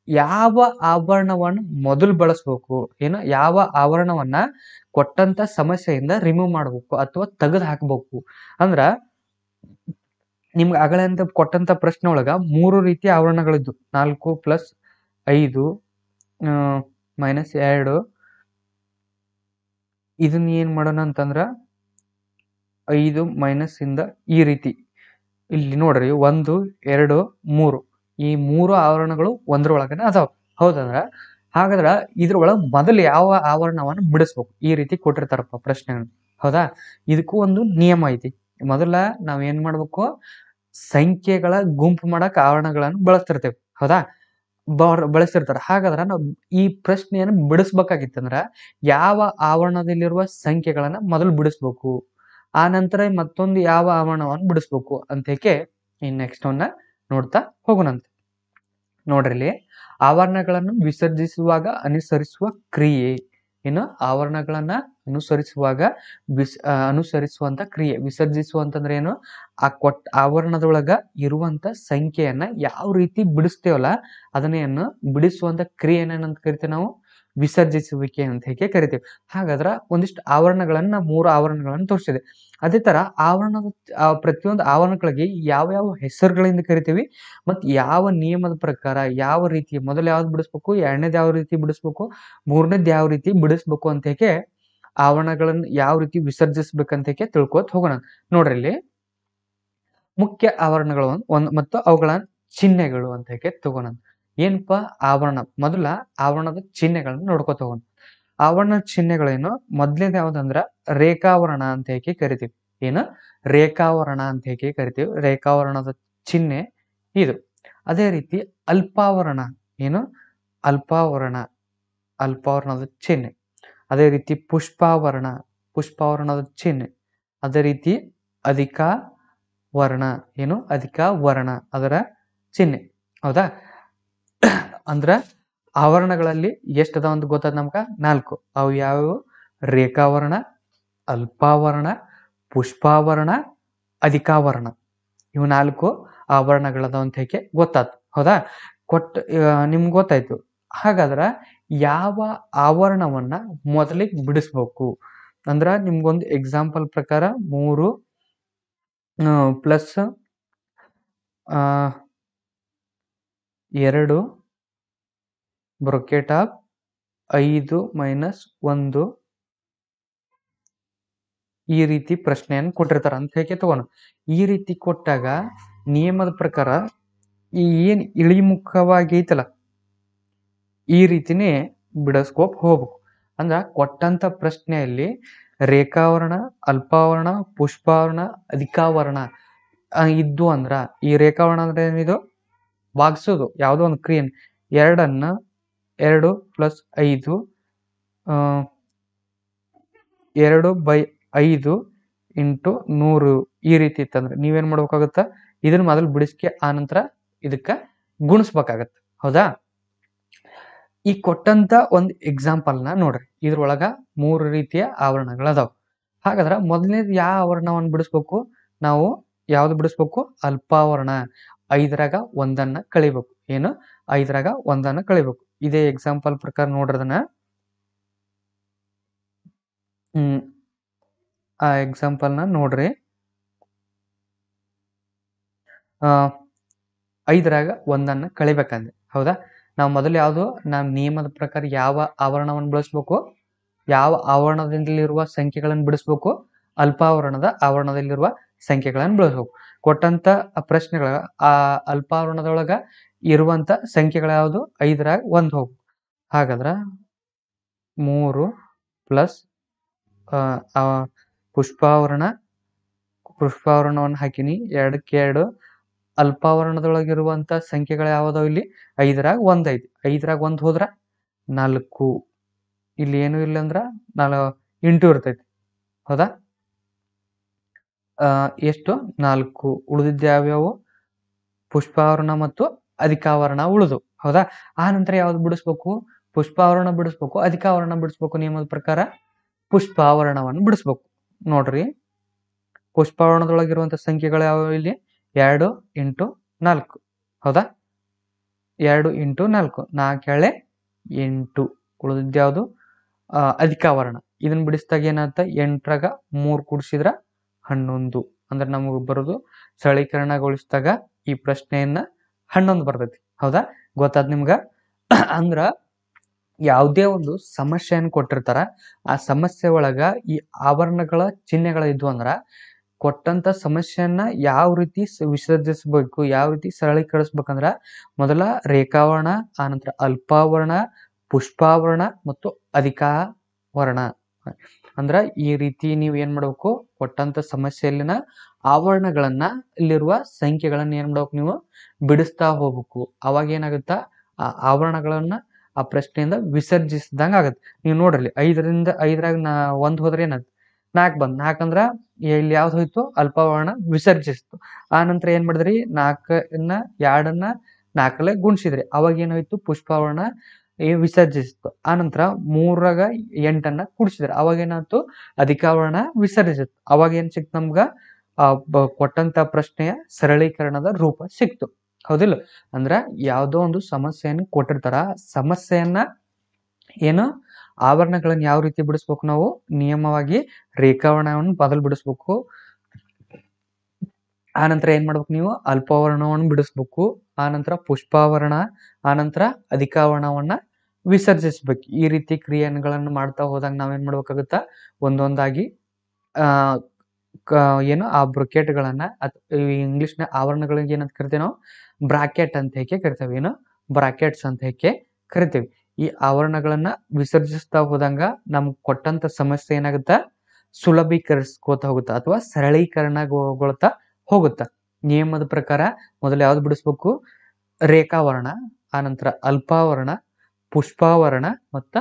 ಯಾವ ಆವರಣವನ್ನ ಮೊದಲು ಬಳಸ್ಬೇಕು, ಏನು ಯಾವ ಆವರಣವನ್ನ ಕೊಟ್ಟಂತ ಸಮಸ್ಯೆಯಿಂದ ರಿಮೂವ್ ಮಾಡ್ಬೇಕು ಅಥವಾ ತೆಗೆದು ಹಾಕ್ಬೇಕು ಅಂದ್ರ, ನಿಮ್ಗೆ ಅಗಳೇ ಅಂತ ಕೊಟ್ಟಂತ ಪ್ರಶ್ನೆ ಒಳಗ 3 ರೀತಿಯ ಆವರಣಗಳಿದ್ದು, 4 + 5 -2. ಇದನ್ನ ಏನ್ ಮಾಡೋಣ ಅಂತಂದ್ರ 5 ಮೈನಸ್ ಇಂದ ಈ ರೀತಿ ಇಲ್ಲಿ ನೋಡ್ರಿ 1 2 3 ಈ 3 ಆವರಣಗಳು ಒಂದ್ರೊಳಗನೆ ಅದಾವ. ಹೌದಂದ್ರ ಹಾಗಾದ್ರ ಇದ್ರೊಳಗ ಮೊದಲು ಯಾವ ಆವರಣವನ್ನ ಬಿಡಿಸ್ಬೇಕು, ಈ ರೀತಿ ಕೊಟ್ಟಿರ್ತಾರಪ್ಪ ಪ್ರಶ್ನೆಗಳು. ಹೌದಾ? ಇದಕ್ಕೂ ಒಂದು ನಿಯಮ ಐತಿ. ಮೊದಲ ನಾವ್ ಏನ್ ಮಾಡ್ಬೇಕು, ಸಂಖ್ಯೆಗಳ ಗುಂಪು ಮಾಡಕ್ ಆವರಣಗಳನ್ನು ಬಳಸ್ತಿರ್ತೇವೆ. ಹೌದಾ? ಬಳಸ್ತಿರ್ತಾರ. ಹಾಗಾದ್ರ ನಾವು ಈ ಪ್ರಶ್ನೆಯನ್ನು ಬಿಡಿಸ್ಬೇಕಾಗಿತ್ತಂದ್ರ ಯಾವ ಆವರಣದಲ್ಲಿರುವ ಸಂಖ್ಯೆಗಳನ್ನ ಮೊದಲು ಬಿಡಿಸ್ಬೇಕು, ಆ ನಂತರ ಮತ್ತೊಂದು ಯಾವ ಆವರಣವನ್ನು ಬಿಡಿಸ್ಬೇಕು ಅಂತೇಕೆ ಈ ನೆಕ್ಸ್ಟ್ ಅವನ್ನ ನೋಡ್ತಾ ಹೋಗೋಣಂತೆ. ನೋಡ್ರಿ ಇಲ್ಲಿ, ಆವರಣಗಳನ್ನು ವಿಸರ್ಜಿಸುವಾಗ ಅನುಸರಿಸುವ ಕ್ರಿಯೆ ಏನು, ಆವರಣಗಳನ್ನ ಅನುಸರಿಸುವಾಗ ಅನುಸರಿಸುವಂತ ಕ್ರಿಯೆ. ವಿಸರ್ಜಿಸುವಂತಂದ್ರೆ ಏನು, ಆ ಆವರಣದೊಳಗ ಇರುವಂತ ಸಂಖ್ಯೆಯನ್ನ ಯಾವ ರೀತಿ ಬಿಡಿಸ್ತೇವಲ್ಲ ಅದನ್ನೇನು ಬಿಡಿಸುವಂತ ಕ್ರಿಯೆನ ಏನಂತ ಕರಿತೇವೆ ನಾವು, ವಿಸರ್ಜಿಸುವಿಕೆ ಅಂತ ಹೇಗೆ ಕರಿತೀವಿ. ಹಾಗಾದ್ರೆ ಒಂದಿಷ್ಟು ಆವರಣಗಳನ್ನ 3 ಆವರಣಗಳನ್ನು ತೋರಿಸಿದೆ. ಅದೇ ತರ ಆವರಣದ ಪ್ರತಿಯೊಂದು ಆವರಣಗಳಿಗೆ ಯಾವ ಯಾವ ಹೆಸರುಗಳಿಂದ ಕರಿತೀವಿ ಮತ್ತು ಯಾವ ನಿಯಮದ ಪ್ರಕಾರ ಯಾವ ರೀತಿ ಮೊದಲು ಯಾವ್ದು ಬಿಡಿಸ್ಬೇಕು, ಎರಡನೇದು ಯಾವ ರೀತಿ ಬಿಡಿಸ್ಬೇಕು, ಮೂರನೇದು ಯಾವ ರೀತಿ ಬಿಡಿಸ್ಬೇಕು ಅಂತ ಹೇಗೆ ಆವರಣಗಳನ್ನ ಯಾವ ರೀತಿ ವಿಸರ್ಜಿಸ್ಬೇಕಂತ ಹೇಗೆ ತಿಳ್ಕೊತ ಹೋಗೋಣ. ನೋಡ್ರಿ ಇಲ್ಲಿ ಮುಖ್ಯ ಆವರಣಗಳು ಮತ್ತು ಅವುಗಳ ಚಿಹ್ನೆಗಳು ಅಂತ ಹೇಗೆ ತಗೋಣ. ಏನಪ್ಪಾ ಆವರಣ, ಮೊದಲ ಆವರಣದ ಚಿಹ್ನೆಗಳನ್ನ ನೋಡ್ಕೊತ ಹೋಗೋಣ. ಆವರಣದ ಚಿಹ್ನೆಗಳೇನು, ಮೊದ್ಲೇದು ಯಾವ್ದಂದ್ರ ರೇಖಾವರಣ ಅಂತ ಹೇಗೆ ಕರಿತೀವಿ. ಏನು ರೇಖಾವರಣ ಅಂತ ಹೇಗೆ ಕರಿತೀವಿ. ರೇಖಾವರಣದ ಚಿಹ್ನೆ ಇದು. ಅದೇ ರೀತಿ ಅಲ್ಪಾವರಣ, ಏನು ಅಲ್ಪಾವರಣ, ಅಲ್ಪಾವರಣದ ಚಿಹ್ನೆ. ಅದೇ ರೀತಿ ಪುಷ್ಪಾವರಣ, ಪುಷ್ಪಾವರಣದ ಚಿಹ್ನೆ. ಅದೇ ರೀತಿ ಅಧಿಕ ವರ್ಣ, ಏನು ಅಧಿಕ ವರ್ಣ ಅದರ ಚಿಹ್ನೆ. ಹೌದಾ, ಅಂದ್ರ ಆವರಣಗಳಲ್ಲಿ ಎಷ್ಟದ ಅಂತ ಗೊತ್ತಾದ ನಮ್ಗ 4. ಅವು ಯಾವ್ಯಾವು, ರೇಖಾವರಣ, ಅಲ್ಪಾವರಣ, ಪುಷ್ಪಾವರಣ, ಅಧಿಕಾವರಣ. ಇವು 4 ಆವರಣಗಳದ ಅಂತ ಹೇಗೆ ಗೊತ್ತಾಯ್ತು. ಹೌದಾ, ನಿಮ್ಗೆ ಗೊತ್ತಾಯ್ತು. ಹಾಗಾದ್ರ ಯಾವ ಆವರಣವನ್ನ ಮೊದಲಿಗೆ ಬಿಡಿಸ್ಬೇಕು ಅಂದ್ರ ನಿಮ್ಗೊಂದು ಎಕ್ಸಾಂಪಲ್ ಪ್ರಕಾರ 3 ಪ್ಲಸ್ 2 ಬ್ರೊಕೆಟ್ ಆಫ್ 5 ಮೈನಸ್ 1 ಈ ರೀತಿ ಪ್ರಶ್ನೆಯನ್ನು ಕೊಟ್ಟಿರ್ತಾರ ಅಂತ ಹೇಗೆ ತಗೋಣ. ಈ ರೀತಿ ಕೊಟ್ಟಾಗ ನಿಯಮದ ಪ್ರಕಾರ ಈ ಏನ್ ಇಳಿಮುಖವಾಗಿ ಐತಲ್ಲ ಈ ರೀತಿನೇ ಬಿಡಿಸ್ಕೋಪ್ ಹೋಗ್ಬೇಕು. ಅಂದ್ರ ಕೊಟ್ಟಂತ ಪ್ರಶ್ನೆಯಲ್ಲಿ ರೇಖಾವರಣ, ಅಲ್ಪಾವರಣ, ಪುಷ್ಪಾವರಣ, ಅಧಿಕಾವರಣ ಇದ್ದು ಅಂದ್ರ ಈ ರೇಖಾವರಣ ಅಂದ್ರೆ ಏನಿದು ಭಾಗಿಸೋದು ಯಾವುದೋ ಒಂದು ಕ್ರಿಯೆನ್ 2ಅನ್ನ 2 ಪ್ಲಸ್ 5 2/5 ಇಂಟು 100 ಈ ರೀತಿ ಇತ್ತಂದ್ರೆ ನೀವೇನ್ ಮಾಡ್ಬೇಕಾಗತ್ತ, ಇದನ್ನ ಮೊದಲು ಬಿಡಿಸ್ಕೆ ಆನಂತರ ಇದಕ್ಕ ಗುಣಿಸ್ಬೇಕಾಗತ್ತ. ಹೌದಾ, ಈ ಕೊಟ್ಟಂತ ಒಂದು ಎಕ್ಸಾಂಪಲ್ನ ನೋಡ್ರಿ. ಇದ್ರೊಳಗ 3 ರೀತಿಯ ಆವರಣಗಳದಾವ. ಹಾಗಾದ್ರ ಮೊದಲನೇದು ಯಾವ ಆವರಣವನ್ನು ಬಿಡಿಸ್ಬೇಕು, ನಾವು ಯಾವ್ದು ಬಿಡಿಸ್ಬೇಕು, ಅಲ್ಪಾವರಣ. 5ರಾಗ 1ಅನ್ನ ಕಳಿಬೇಕು. ಏನು 5ರಾಗ 1ಅನ್ನ ಕಳಿಬೇಕು. ಇದೇ ಎಕ್ಸಾಂಪಲ್ ಪ್ರಕಾರ ನೋಡ್ರದನ್ನ ಆ ಎಕ್ಸಾಂಪಲ್ನ ನೋಡ್ರಿ. 5ರಾಗ 1ಅನ್ನ ಕಳಿಬೇಕಂದ್ರೆ. ಹೌದಾ, ನಾವು ಮೊದಲು ಯಾವುದು ನಾವು ನಿಯಮದ ಪ್ರಕಾರ ಯಾವ ಆವರಣವನ್ನು ಬಳಸ್ಬೇಕು, ಯಾವ ಆವರಣದಲ್ಲಿರುವ ಸಂಖ್ಯೆಗಳನ್ನು ಬಿಡಿಸ್ಬೇಕು, ಅಲ್ಪಾವರಣದ ಆವರಣದಲ್ಲಿರುವ ಸಂಖ್ಯೆಗಳನ್ನು ಬಳಸ್ಬೇಕು. ಕೊಟ್ಟಂತ ಪ್ರಶ್ನೆಗಳ ಆ ಅಲ್ಪಾವರಣದೊಳಗ ಇರುವಂತ ಸಂಖ್ಯೆಗಳು ಯಾವುದು, 5ರಾಗ 1 ಹೋಗ್ಬೇಕು. ಹಾಗಾದ್ರ 3 ಪ್ಲಸ್ ಪುಷ್ಪಾವರಣವನ್ನು ಹಾಕಿನಿ 2ಕ್ಕೆ 2. ಅಲ್ಪಾವರಣದೊಳಗಿರುವಂತ ಸಂಖ್ಯೆಗಳು ಯಾವ್ದಾವ್ ಇಲ್ಲಿ, 5ರಾಗ 1 ಐತಿ. 5ರಾಗ 1 ಹೋದ್ರ 4. ಇಲ್ಲಿ ಏನು ಇಲ್ಲ ಅಂದ್ರ ಇಂಟು ಇರ್ತೈತಿ. ಹೌದಾ, ಎಷ್ಟು 4. ಉಳಿದಿದ್ದ ಯಾವ್ಯಾವು, ಪುಷ್ಪಾವರಣ ಮತ್ತು ಅಧಿಕಾವರಣ ಉಳಿದು. ಹೌದಾ, ಆ ನಂತರ ಯಾವ್ದು ಬಿಡಿಸ್ಬೇಕು, ಪುಷ್ಪಾವರಣ ಬಿಡಿಸ್ಬೇಕು, ಅಧಿಕಾವರಣ ಬಿಡಿಸ್ಬೇಕು. ನಿಯಮದ ಪ್ರಕಾರ ಪುಷ್ಪಾವರಣವನ್ನು ಬಿಡಿಸ್ಬೇಕು. ನೋಡ್ರಿ, ಪುಷ್ಪಾವರಣದೊಳಗಿರುವಂತ ಸಂಖ್ಯೆಗಳು ಯಾವ್ಯಾವ ಇಲ್ಲಿ, 2 ಇಂಟು 4. ಹೌದಾ, 2 ಇಂಟು 4 4 8. ಉಳಿದಿದ್ದ ಯಾವುದು, ಅಧಿಕಾವರಣ. ಇದನ್ನ ಬಿಡಿಸಿದಾಗ ಏನಾಗ್ತ, 8ರಾಗ 3 ಕೂಡಿಸಿದ್ರ 11. ಅಂದ್ರೆ ನಮಗೆ ಬರೋದು ಸರಳೀಕರಣಗೊಳಿಸಿದಾಗ ಈ ಪ್ರಶ್ನೆಯನ್ನ 11 ಬರ್ತೈತಿ. ಹೌದಾ, ಗೊತ್ತಾದ್ ನಿಮ್ಗ. ಅಂದ್ರ ಯಾವುದೇ ಒಂದು ಸಮಸ್ಯೆಯನ್ನು ಕೊಟ್ಟಿರ್ತಾರ, ಆ ಸಮಸ್ಯೆ ಒಳಗ ಈ ಆವರಣಗಳ ಚಿಹ್ನೆಗಳ ಇದ್ವು ಅಂದ್ರ ಕೊಟ್ಟಂತ ಸಮಸ್ಯೆಯನ್ನ ಯಾವ ರೀತಿ ವಿಸರ್ಜಿಸಬೇಕು, ಯಾವ ರೀತಿ ಸರಳೀಕರಿಸ್ಬೇಕಂದ್ರ ಮೊದಲ ರೇಖಾವರಣ, ಆನಂತರ ಅಲ್ಪಾವರಣ, ಪುಷ್ಪಾವರಣ ಮತ್ತು ಅಧಿಕಾವರಣ. ಅಂದ್ರ ಈ ರೀತಿ ನೀವು ಏನ್ ಮಾಡ್ಬೇಕು, ಕೊಟ್ಟಂತ ಸಮಸ್ಯೆಯಲ್ಲಿನ ಆವರಣಗಳನ್ನ ಇಲ್ಲಿರುವ ಸಂಖ್ಯೆಗಳನ್ನ ಏನ್ ಮಾಡ್ಬೇಕು, ನೀವು ಬಿಡಿಸ್ತಾ ಹೋಗ್ಬೇಕು. ಅವಾಗ ಏನಾಗುತ್ತಾ, ಆ ಆವರಣಗಳನ್ನ ಆ ಪ್ರಶ್ನೆಯಿಂದ ವಿಸರ್ಜಿಸಿದಂಗ ಆಗತ್ತೆ. ನೀವು ನೋಡ್ರಿ 5ರಾಗ 1 ಹೋದ್ರೆ ಏನಾಗುತ್ತೆ, 4 ಬಂದ್. 4 ಅಂದ್ರ ಇಲ್ಲಿ ಯಾವ್ದು ಹೋಯ್ತು, ಅಲ್ಪಾವರಣ ವಿಸರ್ಜಿಸ್ತು. ಆ ನಂತರ ಏನ್ ಮಾಡಿದ್ರಿ, 4ನ್ನ 2ಅನ್ನ 4 ಗುಣಿಸಿದ್ರಿ. ಅವಾಗ ಏನಾಯ್ತು, ಪುಷ್ಪಾವರಣ ವಿಸರ್ಜಿಸಿತ್ತು. ಆ ನಂತರ 3ರಾಗ 8ಅನ್ನ ಕೂಡಿಸಿದ್ರಿ. ಅವಾಗ ಏನಾಯ್ತು, ಅಧಿಕಾವರಣ ವಿಸರ್ಜಿಸಿತ್ತು. ಅವಾಗ ಏನ್ ಸಿಕ್ತು ನಮ್ಗ, ಕೊಟ್ಟಂತ ಪ್ರಶ್ನೆಯ ಸರಳೀಕರಣದ ರೂಪ ಸಿಕ್ತು. ಹೌದಿಲ್ಲ. ಅಂದ್ರ ಯಾವ್ದೋ ಒಂದು ಸಮಸ್ಯೆಯನ್ನು ಕೊಟ್ಟಿರ್ತಾರ, ಸಮಸ್ಯೆಯನ್ನ ಏನು ಆವರಣಗಳನ್ನ ಯಾವ ರೀತಿ ಬಿಡಿಸ್ಬೇಕು ನಾವು ನಿಯಮವಾಗಿ ರೇಖಾವರ್ಣವನ್ನು ಬದಲು ಬಿಡಿಸ್ಬೇಕು. ಆನಂತರ ಏನ್ ಮಾಡ್ಬೇಕು ನೀವು ಅಲ್ಪಾವರಣವನ್ನು ಬಿಡಿಸ್ಬೇಕು. ಆನಂತರ ಪುಷ್ಪಾವರಣ, ಆನಂತರ ಅಧಿಕಾವರಣವನ್ನ ವಿಸರ್ಜಿಸ್ಬೇಕು. ಈ ರೀತಿ ಕ್ರಿಯೆಗಳನ್ನು ಮಾಡ್ತಾ ಹೋದಾಗ ನಾವೇನ್ ಮಾಡ್ಬೇಕಾಗುತ್ತ ಒಂದೊಂದಾಗಿ ಆ ಏನು ಆ ಬ್ರೊಕೆಟ್ಗಳನ್ನ ಇಂಗ್ಲಿಷ್ನ ಆವರಣಗಳಿಗೆ ಏನಂತ ಕರಿತೀವಿ ನಾವು ಬ್ರಾಕೆಟ್ ಅಂತ ಹೇಗೆ ಕರಿತೇವೆ. ಏನು ಬ್ರಾಕೆಟ್ಸ್ ಅಂತ ಹೇಗೆ ಕರಿತೀವಿ. ಈ ಆವರಣಗಳನ್ನ ವಿಸರ್ಜಿಸ್ತಾ ಹೋದಂಗ ನಮ್ಗೆ ಕೊಟ್ಟಂತ ಸಮಸ್ಯೆ ಏನಾಗುತ್ತ ಸುಲಭೀಕರಿಸ್ಕೋತಾ ಹೋಗುತ್ತ ಅಥವಾ ಸರಳೀಕರಣಗೊಳ್ತಾ ಹೋಗುತ್ತ. ನಿಯಮದ ಪ್ರಕಾರ ಮೊದಲು ಯಾವ್ದು ಬಿಡಿಸ್ಬೇಕು ರೇಖಾವರ್ಣ, ಆನಂತರ ಅಲ್ಪಾವರಣ, ಪುಷ್ಪಾವರಣ ಮತ್ತ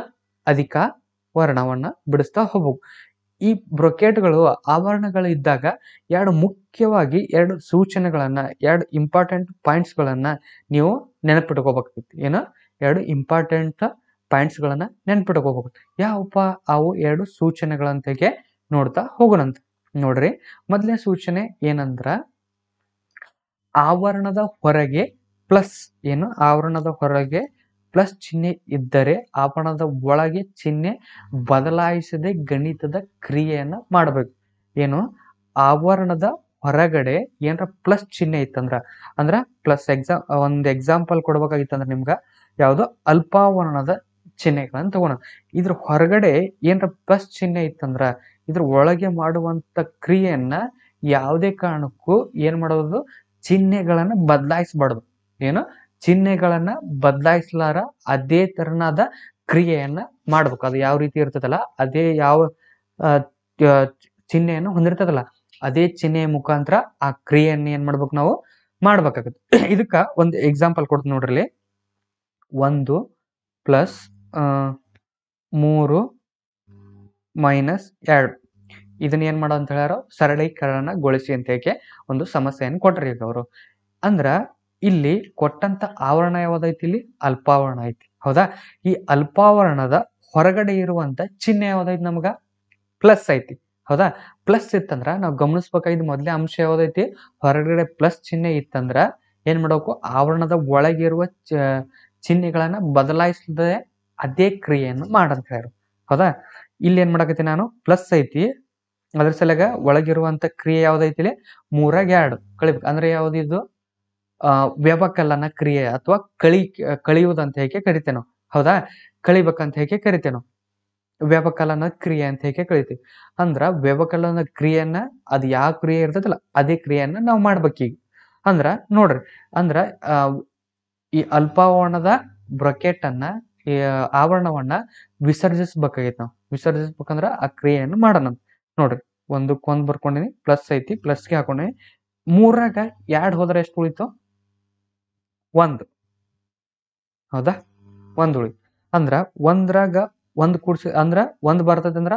ಅಧಿಕಾವರಣವನ್ನ ಬಿಡಿಸ್ತಾ ಹೋಗ್ಬೇಕು. ಈ ಬ್ರೊಕೆಟ್ಗಳು ಆವರಣಗಳು ಇದ್ದಾಗ ಮುಖ್ಯವಾಗಿ ಎರಡು ಸೂಚನೆಗಳನ್ನ ಇಂಪಾರ್ಟೆಂಟ್ ಪಾಯಿಂಟ್ಸ್ಗಳನ್ನ ನೀವು ನೆನಪಿಟ್ಕೋಬೇಕಾಗುತ್ತೆ. ಏನು ಇಂಪಾರ್ಟೆಂಟ್ ಪಾಯಿಂಟ್ಸ್ಗಳನ್ನ ನೆನಪಿಟ್ಕೋಬೇಕು. ಯಾವಪ್ಪ ಅವು ಸೂಚನೆಗಳಂತೆಗೆ ನೋಡ್ತಾ ಹೋಗೋಣಂತ. ನೋಡ್ರಿ, ಮೊದಲನೇ ಸೂಚನೆ ಏನಂದ್ರ ಆವರಣದ ಹೊರಗೆ ಪ್ಲಸ್ ಆವರಣದ ಹೊರಗೆ ಪ್ಲಸ್ ಚಿಹ್ನೆ ಇದ್ದರೆ ಆವರಣದ ಒಳಗೆ ಚಿಹ್ನೆ ಬದಲಾಯಿಸದೆ ಗಣಿತದ ಕ್ರಿಯೆಯನ್ನ ಮಾಡಬೇಕು. ಆವರಣದ ಹೊರಗಡೆ ಏನರ ಪ್ಲಸ್ ಚಿಹ್ನೆ ಇತ್ತಂದ್ರ ಪ್ಲಸ್ ಒಂದು ಎಕ್ಸಾಂಪಲ್ ಕೊಡ್ಬೇಕಾಗಿತ್ತಂದ್ರ ನಿಮ್ಗ ಯಾವ್ದು ಅಲ್ಪಾವರಣದ ಚಿಹ್ನೆಗಳನ್ನ ತಗೋಣ. ಇದ್ರ ಹೊರಗಡೆ ಏನರ ಪ್ಲಸ್ ಚಿಹ್ನೆ ಇತ್ತಂದ್ರ ಇದ್ರ ಒಳಗೆ ಮಾಡುವಂತ ಕ್ರಿಯೆಯನ್ನ ಯಾವುದೇ ಕಾರಣಕ್ಕೂ ಏನ್ ಮಾಡೋದು ಚಿಹ್ನೆಗಳನ್ನ ಬದಲಾಯಿಸಬಾರ್ದು. ಚಿಹ್ನೆಗಳನ್ನ ಬದಲಾಯಿಸಲಾರ ಅದೇ ತರನಾದ ಕ್ರಿಯೆಯನ್ನ ಮಾಡ್ಬೇಕು. ಅದು ಯಾವ ರೀತಿ ಇರ್ತದಲ್ಲ ಅದೇ ಯಾವ ಚಿಹ್ನೆಯನ್ನು ಹೊಂದಿರ್ತದಲ್ಲ ಅದೇ ಚಿಹ್ನೆಯ ಮುಖಾಂತರ ಆ ಕ್ರಿಯೆಯನ್ನ ಏನ್ ಮಾಡ್ಬೇಕು ನಾವು ಮಾಡ್ಬೇಕಾಗುತ್ತೆ. ಇದಕ್ಕ ಒಂದು ಎಕ್ಸಾಂಪಲ್ ಕೊಡ್ತೀನಿ ನೋಡ್ರಿ. 1 + 3 - 2 ಇದನ್ನ ಏನ್ ಮಾಡೋ ಅಂತ ಹೇಳ್ಯಾರ ಸರಳೀಕರಣಗೊಳಿಸಿ ಅಂತ ಹೇಳಿ ಒಂದು ಸಮಸ್ಯೆಯನ್ನು ಕೊಟ್ರಿ ಈಗ ಅವರು. ಅಂದ್ರ ಇಲ್ಲಿ ಕೊಟ್ಟಂತ ಆವರಣ ಯಾವ್ದೈತಿ ಇಲ್ಲಿ ಅಲ್ಪಾವರಣ ಐತಿ. ಹೌದಾ? ಈ ಅಲ್ಪಾವರಣದ ಹೊರಗಡೆ ಇರುವಂತ ಚಿಹ್ನೆ ಯಾವ್ದೈತಿ ನಮ್ಗ ಪ್ಲಸ್ ಐತಿ. ಹೌದಾ? ಪ್ಲಸ್ ಇತ್ತಂದ್ರ ನಾವು ಗಮನಿಸ್ಬೇಕಾಗಿದ್ದ ಮೊದಲೇ ಅಂಶ ಯಾವ್ದೈತಿ ಹೊರಗಡೆ ಪ್ಲಸ್ ಚಿಹ್ನೆ ಇತ್ತಂದ್ರ ಏನ್ ಮಾಡ್ಬೇಕು ಆವರಣದ ಒಳಗಿರುವ ಚಿಹ್ನೆಗಳನ್ನ ಬದಲಾಯಿಸದೆ ಅದೇ ಕ್ರಿಯೆಯನ್ನು ಮಾಡಂತ ಹೇಳ್ಯಾರ. ಹೌದಾ? ಇಲ್ಲಿ ಏನ್ ಮಾಡಕತ್ತಿ ನಾನು ಪ್ಲಸ್ ಐತಿ ಅದ್ರ ಸಲಗ ಒಳಗಿರುವಂತ ಕ್ರಿಯೆ ಯಾವ್ದೈತಿ 3/2 ಕಳಿಬೇಕು. ಅಂದ್ರೆ ಯಾವ್ದಿದು ವ್ಯವಕಲನ ಕ್ರಿಯೆ ಅಥವಾ ಕಳಿಯುವುದಂತ ಹೇಗೆ ಕರಿತೇವೆ ನಾವು. ಹೌದಾ? ಕಳಿಬೇಕಂತ ಹೇಗೆ ಕರಿತೇವೆ ನಾವು ವ್ಯವಕಲನ ಕ್ರಿಯೆ ಅಂತ ಹೇಗೆ ಕಳಿತೀವಿ. ಅಂದ್ರ ವ್ಯವಕಲನ ಕ್ರಿಯೆಯನ್ನ ಅದು ಯಾವ ಕ್ರಿಯೆ ಇರ್ತದಲ್ಲ ಅದೇ ಕ್ರಿಯೆಯನ್ನ ನಾವು ಮಾಡ್ಬೇಕೀಗ. ಅಂದ್ರ ನೋಡ್ರಿ, ಅಂದ್ರ ಈ ಅಲ್ಪಾವರಣದ ಬ್ರೊಕೆಟ್ ಅನ್ನ ಈ ಆವರಣವನ್ನ ವಿಸರ್ಜಿಸ್ಬೇಕಾಗೈತಿ. ನಾವು ವಿಸರ್ಜಿಸ್ಬೇಕಂದ್ರ ಆ ಕ್ರಿಯೆಯನ್ನು ಮಾಡೋಣ. ನೋಡ್ರಿ, ಒಂದಕ್ಕೊಂದು ಬರ್ಕೊಂಡಿನಿ, ಪ್ಲಸ್ ಐತಿ, ಪ್ಲಸ್ಗೆ ಹಾಕೊಂಡಿನಿ. 3ರಾಗ 2 ಹೋದ್ರೆ ಎಷ್ಟು ಉಳಿತು? 1. ಹೌದಾ? 1 ಉಳಿತು. ಅಂದ್ರ 1ರಾಗ 1 ಕೂಡ್ಸಿ ಅಂದ್ರ 1 ಬರ್ತೈತಿ. ಅಂದ್ರ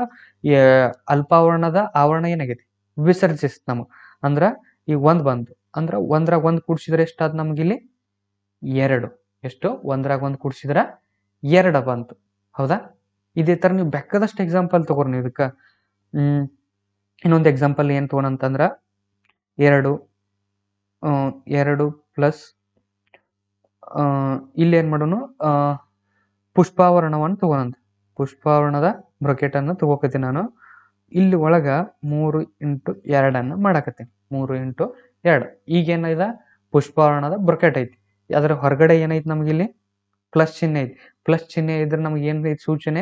ಅಲ್ಪಾವರಣದ ಆವರಣ ಏನಾಗೈತಿ ವಿಸರ್ಜಿಸ್ತ ನಮಗ್. ಅಂದ್ರ ಈಗ 1 ಬಂತು ಅಂದ್ರ 1ರಾಗ 1 ಕೂಡ್ಸಿದ್ರೆ ಎಷ್ಟಾದ್ ನಮ್ಗಿಲ್ಲಿ 2. ಎಷ್ಟು? 1ರಾಗ 1 ಕೂಡ್ಸಿದ್ರ 2 ಬಂತು. ಹೌದಾ? ಇದೇ ತರ ನೀವು ಬೇಕಾದಷ್ಟು ಎಕ್ಸಾಂಪಲ್ ತಗೋರಿ. ನೀವು ಇದಕ್ಕ ಇನ್ನೊಂದು ಎಕ್ಸಾಂಪಲ್ ಏನ್ ತಗೋಣಂತಂದ್ರ 2 ಪ್ಲಸ್ ಇಲ್ಲಿ ಏನ್ ಮಾಡೋಣ ಪುಷ್ಪಾವರಣವನ್ನು ತಗೋಣಂತ. ಪುಷ್ಪಾವರಣದ ಬ್ರೊಕೆಟ್ ಅನ್ನು ತಗೋಕತ್ತೀನಿ ನಾನು. ಇಲ್ಲಿ ಒಳಗ 3 × 2 ಅನ್ನ ಮಾಡಾಕತ್ತೀನಿ. 3 × 2 ಈಗ ಏನಿದೆ ಪುಷ್ಪಾವರಣದ ಬ್ರೊಕೆಟ್ ಐತಿ. ಅದರ ಹೊರಗಡೆ ಏನೈತಿ ನಮ್ಗಿಲ್ಲಿ ಪ್ಲಸ್ ಚಿಹ್ನೆ ಐತಿ. ಪ್ಲಸ್ ಚಿಹ್ನೆ ಇದ್ರೆ ನಮ್ಗೆ ಏನೈತಿ ಸೂಚನೆ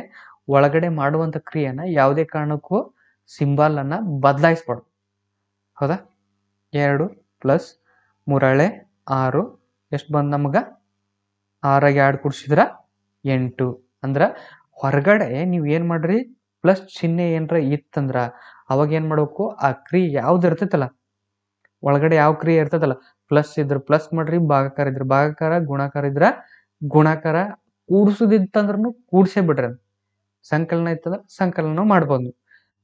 ಒಳಗಡೆ ಮಾಡುವಂತ ಕ್ರಿಯೆನ ಯಾವುದೇ ಕಾರಣಕ್ಕೂ ಸಿಂಬಲ್ ಅನ್ನ ಬದಲಾಯಿಸ್ಬಾರ್ದು. ಹೌದಾ? 2 + 3 = 6 ಎಷ್ಟು ಬಂದ್ ನಮಗ 6ರಾಗ 2 ಕೂಡ್ಸಿದ್ರ 8. ಅಂದ್ರ ಹೊರಗಡೆ ನೀವ್ ಏನ್ ಮಾಡ್ರಿ ಪ್ಲಸ್ ಚಿಹ್ನೆ ಏನ್ರ ಇತ್ತಂದ್ರ ಅವಾಗ ಏನ್ ಮಾಡ್ಬೇಕು ಆ ಕ್ರಿಯೆ ಯಾವ್ದು ಇರ್ತೈತಲ್ಲ ಒಳಗಡೆ ಯಾವ ಕ್ರಿಯೆ ಇರ್ತದಲ್ಲ ಪ್ಲಸ್ ಇದ್ರ ಪ್ಲಸ್ ಮಾಡ್ರಿ, ಭಾಗಾಕಾರ ಇದ್ರ ಭಾಗಾಕಾರ, ಗುಣಾಕಾರ ಇದ್ರ ಗುಣಾಕಾರ, ಕೂಡ್ಸುದಿತ್ತಂದ್ರೂ ಕೂಡ್ಸೇ ಬಿಡ್ರಿ. ಸಂಕಲನ ಇತ್ತಂದ್ರ ಸಂಕಲನ ಮಾಡ್ಬೋದು.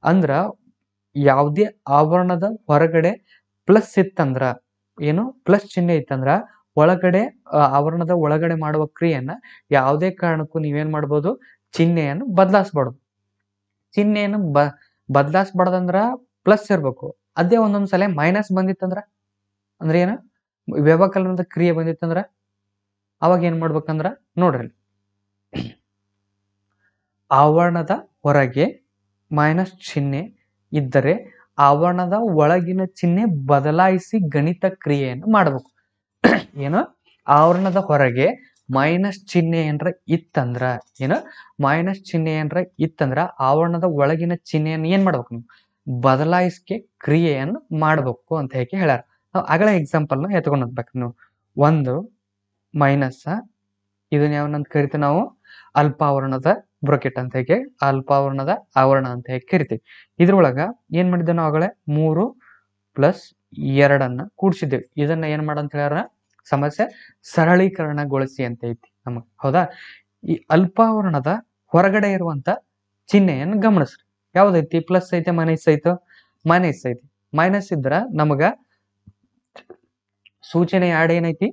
ಅಂದ್ರ ಯಾವುದೇ ಆವರಣದ ಹೊರಗಡೆ ಪ್ಲಸ್ ಇತ್ತಂದ್ರ ಪ್ಲಸ್ ಚಿಹ್ನೆ ಇತ್ತಂದ್ರ ಒಳಗಡೆ ಆವರಣದ ಒಳಗಡೆ ಮಾಡುವ ಕ್ರಿಯೆಯನ್ನ ಯಾವುದೇ ಕಾರಣಕ್ಕೂ ನೀವೇನ್ ಮಾಡ್ಬೋದು ಚಿಹ್ನೆಯನ್ನು ಬದಲಾಯಿಸಬಾರ್ದು. ಚಿಹ್ನೆಯನ್ನು ಬದಲಾಯಿಸಬಾರ್ದಂದ್ರ ಪ್ಲಸ್ ಇರ್ಬೇಕು. ಅದೇ ಒಂದೊಂದ್ಸಲ ಮೈನಸ್ ಬಂದಿತ್ತಂದ್ರ ಅಂದ್ರೆ ಏನು ವ್ಯವಕಲನದ ಕ್ರಿಯೆ ಬಂದಿತ್ತಂದ್ರ ಅವಾಗ ಏನ್ ಮಾಡ್ಬೇಕಂದ್ರ ನೋಡ್ರಿ ಆವರಣದ ಹೊರಗೆ ಮೈನಸ್ ಚಿಹ್ನೆ ಇದ್ದರೆ ಆವರಣದ ಒಳಗಿನ ಚಿಹ್ನೆ ಬದಲಾಯಿಸಿ ಗಣಿತ ಕ್ರಿಯೆಯನ್ನು ಮಾಡಬೇಕು. ಏನು ಆವರಣದ ಹೊರಗೆ ಮೈನಸ್ ಚಿಹ್ನೆ ಏನ್ರ ಇತ್ತಂದ್ರ ಏನು ಮೈನಸ್ ಚಿಹ್ನೆ ಏನ್ರ ಇತ್ತಂದ್ರ ಆವರಣದ ಒಳಗಿನ ಚಿಹ್ನೆಯನ್ನು ಏನ್ ಮಾಡ್ಬೇಕು ನೀವು ಬದಲಾಯಿಸಿಕೆ ಕ್ರಿಯೆಯನ್ನು ಮಾಡಬೇಕು ಅಂತ ಹೇಳಿ ಹೇಳ್ಯಾರ. ನಾವು ಆಗಲೇ ಎಕ್ಸಾಂಪಲ್ನ ಎತ್ಕೊಂಡು ಹೋಗ್ಬೇಕು. ನೀವು ಒಂದು ಮೈನಸ್ ಇದನ್ನ ಯಾವನಂತ ಕರಿತೀವಿ ನಾವು ಅಲ್ಪಾವರಣದ ಬ್ರಕೆಟ್ ಅಂತ ಹೇಳಿ ಅಲ್ಪಾವರಣದ ಆವರಣ ಅಂತ ಹೇಳಿ ಕರಿತೀವಿ. ಇದ್ರೊಳಗ ಏನ್ ಮಾಡಿದ್ದೇವೆ ನಾವು ಆಗಲೇ 3 + 2 ಕೂಡಿಸಿದ್ದೇವೆ. ಇದನ್ನ ಏನ್ ಮಾಡಂತ ಹೇಳ್ಯಾರ ಸಮಸ್ಯೆ ಸರಳೀಕರಣಗೊಳಿಸಿ ಅಂತ ಐತಿ ನಮಗ್. ಹೌದಾ? ಈ ಅಲ್ಪಾವರಣದ ಹೊರಗಡೆ ಇರುವಂತ ಚಿಹ್ನೆಯನ್ನು ಗಮನಿಸ್ರಿ. ಯಾವ್ದೈತಿ? ಪ್ಲಸ್ ಐತೆ ಮೈನಸ್ ಐತೆ? ಮೈನಸ್ ಐತಿ. ಮೈನಸ್ ಇದ್ರ ನಮಗ ಸೂಚನೆ ಯಾಡ್ ಏನೈತಿ?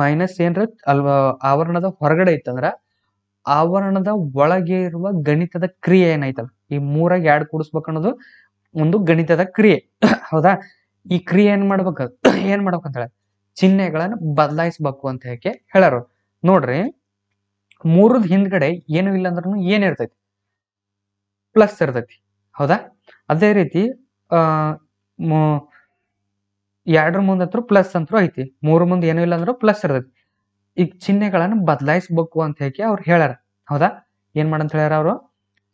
ಮೈನಸ್ ಏನ್ರ ಆವರಣದ ಹೊರಗಡೆ ಇತ್ತಂದ್ರ ಆವರಣದ ಒಳಗೆ ಇರುವ ಗಣಿತದ ಕ್ರಿಯೆ ಏನೈತಲ್ಲ, ಈ 3 2 ಕೂಡಿಸ್ಬೇಕು ಅನ್ನೋದು ಒಂದು ಗಣಿತದ ಕ್ರಿಯೆ. ಹೌದಾ? ಈ ಕ್ರಿಯೆ ಏನ್ ಮಾಡ್ಬೇಕಂತ ಹೇಳ ಚಿಹ್ನೆಗಳನ್ನ ಬದಲಾಯಿಸ್ಬೇಕು ಅಂತ ಹೇಳಿ ಹೇಳ್ಯಾರ. ನೋಡ್ರಿ, 3ದ ಹಿಂದ್ಗಡೆ ಏನು ಇಲ್ಲ ಅಂದ್ರೂ ಏನಿರ್ತೈತಿ? ಪ್ಲಸ್ ಇರ್ತೈತಿ. ಹೌದಾ? ಅದೇ ರೀತಿ 2 ಮುಂದಂತರೂ ಪ್ಲಸ್ ಅಂತೂ ಐತಿ, 3 ಮುಂದೆ ಏನೂ ಇಲ್ಲ ಅಂದ್ರೂ ಪ್ಲಸ್ ಇರ್ತೈತಿ. ಈಗ ಚಿಹ್ನೆಗಳನ್ನ ಬದಲಾಯಿಸ್ಬೇಕು ಅಂತ ಹೇಳಿ ಅವ್ರು ಹೇಳ್ಯಾರ. ಹೌದಾ? ಏನ್ ಮಾಡಂತ ಹೇಳ್ಯಾರ ಅವರು?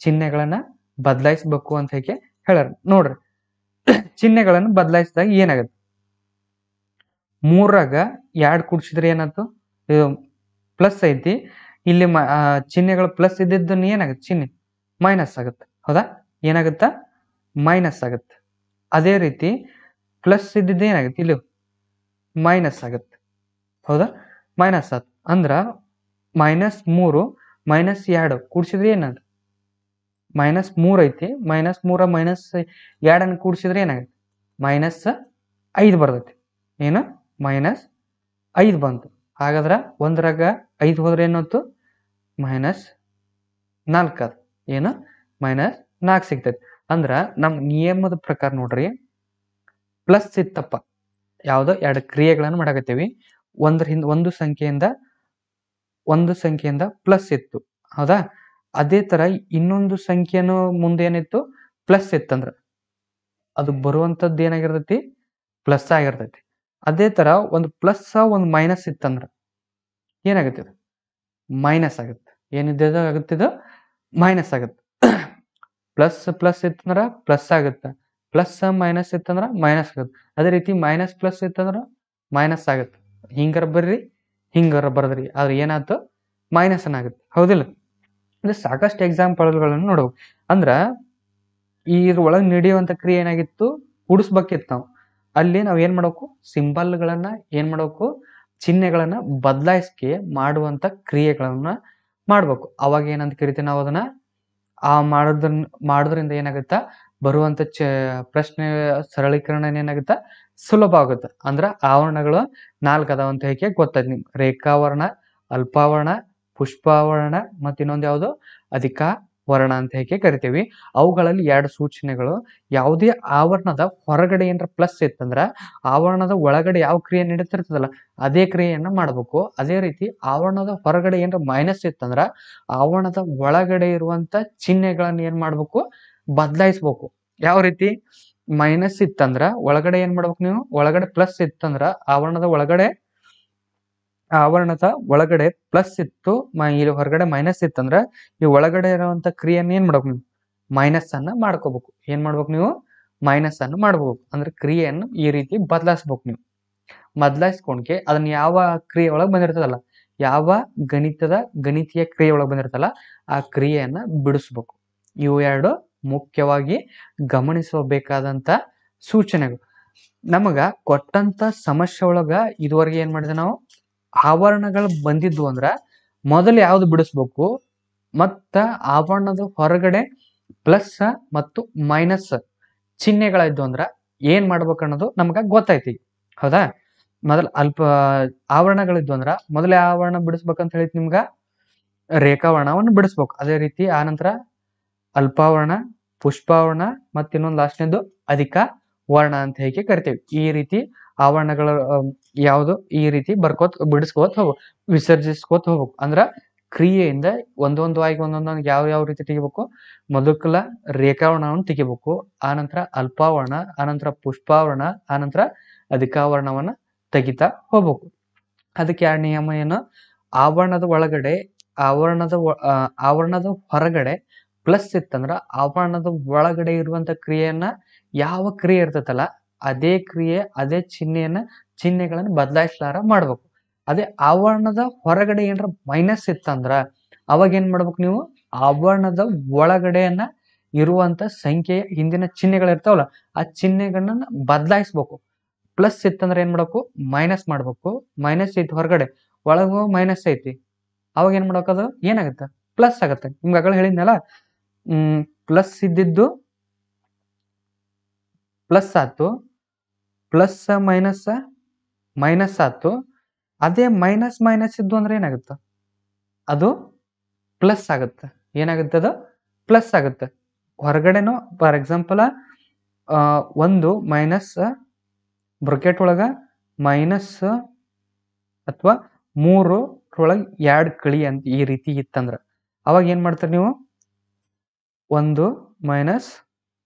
ಚಿಹ್ನೆಗಳನ್ನ ಬದಲಾಯಿಸ್ಬೇಕು ಅಂತ ಹೇಳಿ ಹೇಳ್ಯಾರ. ನೋಡ್ರಿ, ಚಿಹ್ನೆಗಳನ್ನು ಬದಲಾಯಿಸಿದಾಗ ಏನಾಗುತ್ತೆ? 3ರಾಗ 2 ಕೂಡಿಸಿದ್ರೆ ಏನಾಯ್ತು? ಇದು ಪ್ಲಸ್ ಐತಿ. ಇಲ್ಲಿ ಚಿಹ್ನೆಗಳು ಪ್ಲಸ್ ಇದ್ದಿದ್ದನ್ನ ಏನಾಗುತ್ತೆ? ಚಿಹ್ನೆ ಮೈನಸ್ ಆಗುತ್ತೆ. ಹೌದಾ? ಏನಾಗುತ್ತಾ? ಮೈನಸ್ ಆಗುತ್ತೆ. ಅದೇ ರೀತಿ ಪ್ಲಸ್ ಇದ್ದಿದ್ದು ಏನಾಗುತ್ತೆ? ಇಲ್ಲಿ ಮೈನಸ್ ಆಗುತ್ತೆ. ಹೌದಾ? ಮೈನಸ್ ಆಯ್ತು ಅಂದ್ರ -3 -2 ಕೂಡಿಸಿದ್ರೆ ಏನಾಗುತ್ತೆ? -3 ಐತಿ. -3 -2 ಕೂಡಿಸಿದ್ರೆ ಏನಾಗುತ್ತೆ? -5 ಬರ್ತೈತಿ. ಏನು? -5 ಬಂತು. ಹಾಗಾದ್ರ 1ರಾಗ 5 ಹೋದ್ರೆ ಏನಾಯ್ತು? -4 ಅದು. ಏನು? -4 ಸಿಗ್ತೈತಿ. ಅಂದ್ರ ನಮ್ ನಿಯಮದ ಪ್ರಕಾರ ನೋಡ್ರಿ, ಪ್ಲಸ್ ಇತ್ತಪ್ಪ, ಯಾವ್ದೋ 2 ಕ್ರಿಯೆಗಳನ್ನು ಮಾಡಕತ್ತೀವಿ. ಒಂದು ಸಂಖ್ಯೆಯಿಂದ ಪ್ಲಸ್ ಇತ್ತು. ಹೌದಾ? ಅದೇ ತರ ಇನ್ನೊಂದು ಸಂಖ್ಯೆನೂ ಮುಂದೆ ಏನಿತ್ತು? ಪ್ಲಸ್ ಇತ್ತಂದ್ರ ಅದು ಬರುವಂತದ್ದು ಏನಾಗಿರ್ತೈತಿ? ಪ್ಲಸ್ ಆಗಿರ್ತೈತಿ. ಅದೇ ತರ ಒಂದು ಪ್ಲಸ್ ಒಂದು ಮೈನಸ್ ಇತ್ತಂದ್ರ ಏನಾಗುತ್ತೆ? ಮೈನಸ್ ಆಗುತ್ತೆ. ಏನಿದ್ದು ಆಗುತ್ತಿದ್ದು? ಮೈನಸ್ ಆಗುತ್ತೆ. ಪ್ಲಸ್ ಇತ್ತಂದ್ರ ಪ್ಲಸ್ ಆಗುತ್ತೆ, ಪ್ಲಸ್ ಮೈನಸ್ ಇತ್ತಂದ್ರ ಮೈನಸ್ ಆಗುತ್ತೆ. ಅದೇ ರೀತಿ ಮೈನಸ್ ಪ್ಲಸ್ ಇತ್ತಂದ್ರ ಮೈನಸ್ ಆಗುತ್ತೆ. ಹಿಂಗಾರ ಬರ್ರಿ, ಹಿಂಗಾರ ಬರ್ದ್ರಿ, ಆದ್ರೆ ಏನಾಯ್ತು? ಮೈನಸ್ ಆಗುತ್ತೆ. ಹೌದಿಲ್ಲ? ಅಂದ್ರೆ ಸಾಕಷ್ಟು ಎಕ್ಸಾಂಪಲ್ಗಳನ್ನು ನೋಡ್ಬೇಕು. ಅಂದ್ರ ಇದ್ರೊಳಗೆ ನಡೆಯುವಂತ ಕ್ರಿಯೆ ಏನಾಗಿತ್ತು? ಕೂಡಿಸ್ಬೇಕಿತ್ತು ನಾವು. ಅಲ್ಲಿ ನಾವ್ ಏನ್ ಮಾಡ್ಬೇಕು? ಸಿಂಬಲ್ಗಳನ್ನ ಏನ್ ಮಾಡ್ಬೇಕು? ಚಿಹ್ನೆಗಳನ್ನ ಬದಲಾಯಿಸಿಕೆ ಮಾಡುವಂತ ಕ್ರಿಯೆಗಳನ್ನ ಮಾಡ್ಬೇಕು. ಅವಾಗ ಏನಂತ ಕರಿತೀವಿ ನಾವು ಅದನ್ನ? ಮಾಡೋದ್ರಿಂದ ಏನಾಗುತ್ತಾ? ಬರುವಂತ ಪ್ರಶ್ನೆ ಸರಳೀಕರಣ ಏನಾಗುತ್ತ? ಸುಲಭ ಆಗುತ್ತೆ. ಅಂದ್ರ ಆವರಣಗಳು 4 ಅದಾವ ಅಂತ ಹೇಗೆ ಗೊತ್ತಾಯ್ತು ನಿಮ್ಗೆ. ರೇಖಾವರಣ, ಅಲ್ಪಾವರಣ, ಪುಷ್ಪಾವರಣ, ಮತ್ತು ಇನ್ನೊಂದು ಯಾವುದು? ಅಧಿಕಾವರಣ ಅಂತ ಹೇಗೆ ಕರಿತೀವಿ. ಅವುಗಳಲ್ಲಿ 2 ಸೂಚನೆಗಳು. ಯಾವುದೇ ಆವರಣದ ಹೊರಗಡೆ ಏನಾರ ಪ್ಲಸ್ ಇತ್ತಂದ್ರ ಆವರಣದ ಒಳಗಡೆ ಯಾವ ಕ್ರಿಯೆ ನಡೀತಿರ್ತದಲ್ಲ ಅದೇ ಕ್ರಿಯೆಯನ್ನ ಮಾಡ್ಬೇಕು. ಅದೇ ರೀತಿ ಆವರಣದ ಹೊರಗಡೆ ಏನಾರ ಮೈನಸ್ ಇತ್ತಂದ್ರ ಆವರಣದ ಒಳಗಡೆ ಇರುವಂತ ಚಿಹ್ನೆಗಳನ್ನ ಏನ್ ಮಾಡ್ಬೇಕು? ಬದಲಾಯಿಸ್ಬೇಕು. ಯಾವ ರೀತಿ? ಮೈನಸ್ ಇತ್ತಂದ್ರ ಒಳಗಡೆ ಏನ್ ಮಾಡ್ಬೇಕು ನೀವು? ಒಳಗಡೆ ಪ್ಲಸ್ ಇತ್ತಂದ್ರ ಆವರಣದ ಒಳಗಡೆ ಪ್ಲಸ್ ಇತ್ತು, ಇಲ್ಲಿ ಹೊರಗಡೆ ಮೈನಸ್ ಇತ್ತಂದ್ರ ಈ ಒಳಗಡೆ ಇರುವಂತ ಕ್ರಿಯೆಯನ್ನ ಏನ್ ಮಾಡ್ಬೇಕು ನೀವು? ಮೈನಸ್ ಅನ್ನ ಮಾಡ್ಕೋಬೇಕು. ಏನ್ ಮಾಡ್ಬೇಕು ನೀವು? ಮೈನಸ್ ಅನ್ನು ಮಾಡ್ಬೇಕು. ಅಂದ್ರೆ ಕ್ರಿಯೆಯನ್ನು ಈ ರೀತಿ ಬದಲಾಯಿಸ್ಬೇಕು ನೀವು. ಬದಲಾಯಿಸ್ಕೊಂಡ್ಕೆ ಅದನ್ನ ಯಾವ ಕ್ರಿಯೆ ಒಳಗೆ ಬಂದಿರ್ತದಲ್ಲ, ಯಾವ ಗಣಿತೀಯ ಕ್ರಿಯೆ ಒಳಗೆ ಬಂದಿರ್ತಲ್ಲ ಆ ಕ್ರಿಯೆಯನ್ನ ಬಿಡಿಸ್ಬೇಕು. ಇವು 2 ಮುಖ್ಯವಾಗಿ ಗಮನಿಸಬೇಕಾದಂತ ಸೂಚನೆಗಳು. ನಮಗ ಕೊಟ್ಟಂತ ಸಮಸ್ಯೆ ಒಳಗ ಇದುವರೆಗೆ ಏನ್ ಮಾಡಿದೆ ನಾವು? ಆವರಣಗಳು ಬಂದಿದ್ವು ಅಂದ್ರ ಮೊದಲು ಯಾವ್ದು ಬಿಡಿಸ್ಬೇಕು, ಮತ್ತ ಆವರಣದ ಹೊರಗಡೆ ಪ್ಲಸ್ ಮತ್ತು ಮೈನಸ್ ಚಿಹ್ನೆಗಳಿದ್ವು ಅಂದ್ರ ಏನ್ ಮಾಡ್ಬೇಕು ಅನ್ನೋದು ನಮ್ಗ ಗೊತ್ತೈತಿ. ಹೌದಾ? ಮೊದಲ ಆವರಣಗಳಿದ್ವು ಅಂದ್ರ ಮೊದಲೇ ಆವರಣ ಬಿಡಿಸ್ಬೇಕಂತ ಹೇಳಿತ್ ನಿಮ್ಗ? ರೇಖಾವರಣವನ್ನು ಬಿಡಿಸ್ಬೇಕು. ಅದೇ ರೀತಿ ಆನಂತರ ಅಲ್ಪಾವರಣ, ಪುಷ್ಪಾವರಣ, ಮತ್ತು ಇನ್ನೊಂದು ಲಾಸ್ಟ್ನೇದು ಅಧಿಕ ವರ್ಣ ಅಂತ ಹೇಗೆ ಕರಿತೇವೆ. ಈ ರೀತಿ ಆವರಣಗಳ ಯಾವುದು ಈ ರೀತಿ ಬಿಡಿಸ್ಕೋತ ಹೋಗ್ಬೇಕು, ವಿಸರ್ಜಿಸ್ಕೋತ ಹೋಗ್ಬೇಕು. ಅಂದ್ರ ಕ್ರಿಯೆಯಿಂದ ಒಂದೊಂದು ಆಗಿ ಒಂದೊಂದು ಯಾವ ಯಾವ ರೀತಿ ತೆಗಿಬೇಕು, ಮೊದಲ ರೇಖಾವರ್ಣವನ್ನು ತೆಗಿಬೇಕು, ಆನಂತರ ಅಲ್ಪಾವರ್ಣ, ಆನಂತರ ಪುಷ್ಪಾವರ್ಣ, ಆನಂತರ ಅಧಿಕಾವರ್ಣವನ್ನ ತೆಗಿತಾ ಹೋಗ್ಬೇಕು. ಅದಕ್ಕೆ ಎರಡು ನಿಯಮ ಏನು, ಆವರಣದ ಒಳಗಡೆ ಆವರಣದ ಹೊರಗಡೆ ಪ್ಲಸ್ ಇತ್ತಂದ್ರ ಆವರಣದ ಒಳಗಡೆ ಇರುವಂತ ಕ್ರಿಯೆಯನ್ನ ಯಾವ ಕ್ರಿಯೆ ಇರ್ತೈತಲ್ಲ ಅದೇ ಕ್ರಿಯೆ ಅದೇ ಚಿಹ್ನೆಗಳನ್ನ ಬದಲಾಯಿಸಲಾರ ಮಾಡ್ಬೇಕು. ಅದೇ ಆವರಣದ ಹೊರಗಡೆ ಏನಾರ ಮೈನಸ್ ಇತ್ತಂದ್ರ ಅವಾಗ ಏನ್ ಮಾಡ್ಬೇಕು ನೀವು, ಆವರಣದ ಒಳಗಡೆಯನ್ನ ಇರುವಂತ ಸಂಖ್ಯೆಯ ಹಿಂದಿನ ಚಿಹ್ನೆಗಳಿರ್ತಾವಲ್ಲ ಆ ಚಿಹ್ನೆಗಳನ್ನ ಬದಲಾಯಿಸ್ಬೇಕು. ಪ್ಲಸ್ ಇತ್ತಂದ್ರೆ ಏನ್ ಮಾಡ್ಬೇಕು, ಮೈನಸ್ ಮಾಡ್ಬೇಕು. ಮೈನಸ್ ಐತಿ ಹೊರಗಡೆ, ಒಳಗೂ ಮೈನಸ್ ಐತಿ, ಅವಾಗ ಏನ್ ಮಾಡ್ಬೇಕು, ಅದು ಏನಾಗುತ್ತೆ, ಪ್ಲಸ್ ಆಗತ್ತೆ. ನಿಮ್ಗೆ ಆಗಲೇ ಹೇಳಿದ್ನಲ್ಲ, ಪ್ಲಸ್ ಇದ್ದಿದ್ದು ಪ್ಲಸ್ ಆತು, ಪ್ಲಸ್ ಮೈನಸ್ ಮೈನಸ್ ಆತು. ಅದೇ ಮೈನಸ್ ಮೈನಸ್ ಇದ್ದು ಅಂದ್ರೆ ಏನಾಗುತ್ತೆ, ಅದು ಪ್ಲಸ್ ಆಗುತ್ತೆ. ಏನಾಗುತ್ತೆ, ಅದು ಪ್ಲಸ್ ಆಗುತ್ತೆ. ಹೊರಗಡೆನೂ ಫಾರ್ ಎಕ್ಸಾಂಪಲ್ ಒಂದು ಮೈನಸ್ ಬ್ರಕೆಟ್ ಒಳಗ ಮೈನಸ್ ಅಥವಾ 3 ಒಳಗೆ 2 ಕಳಿ ಅಂತ ಈ ರೀತಿ ಇತ್ತಂದ್ರ ಅವಾಗ ಏನ್ ಮಾಡ್ತೀರಿ ನೀವು, 1 ಮೈನಸ್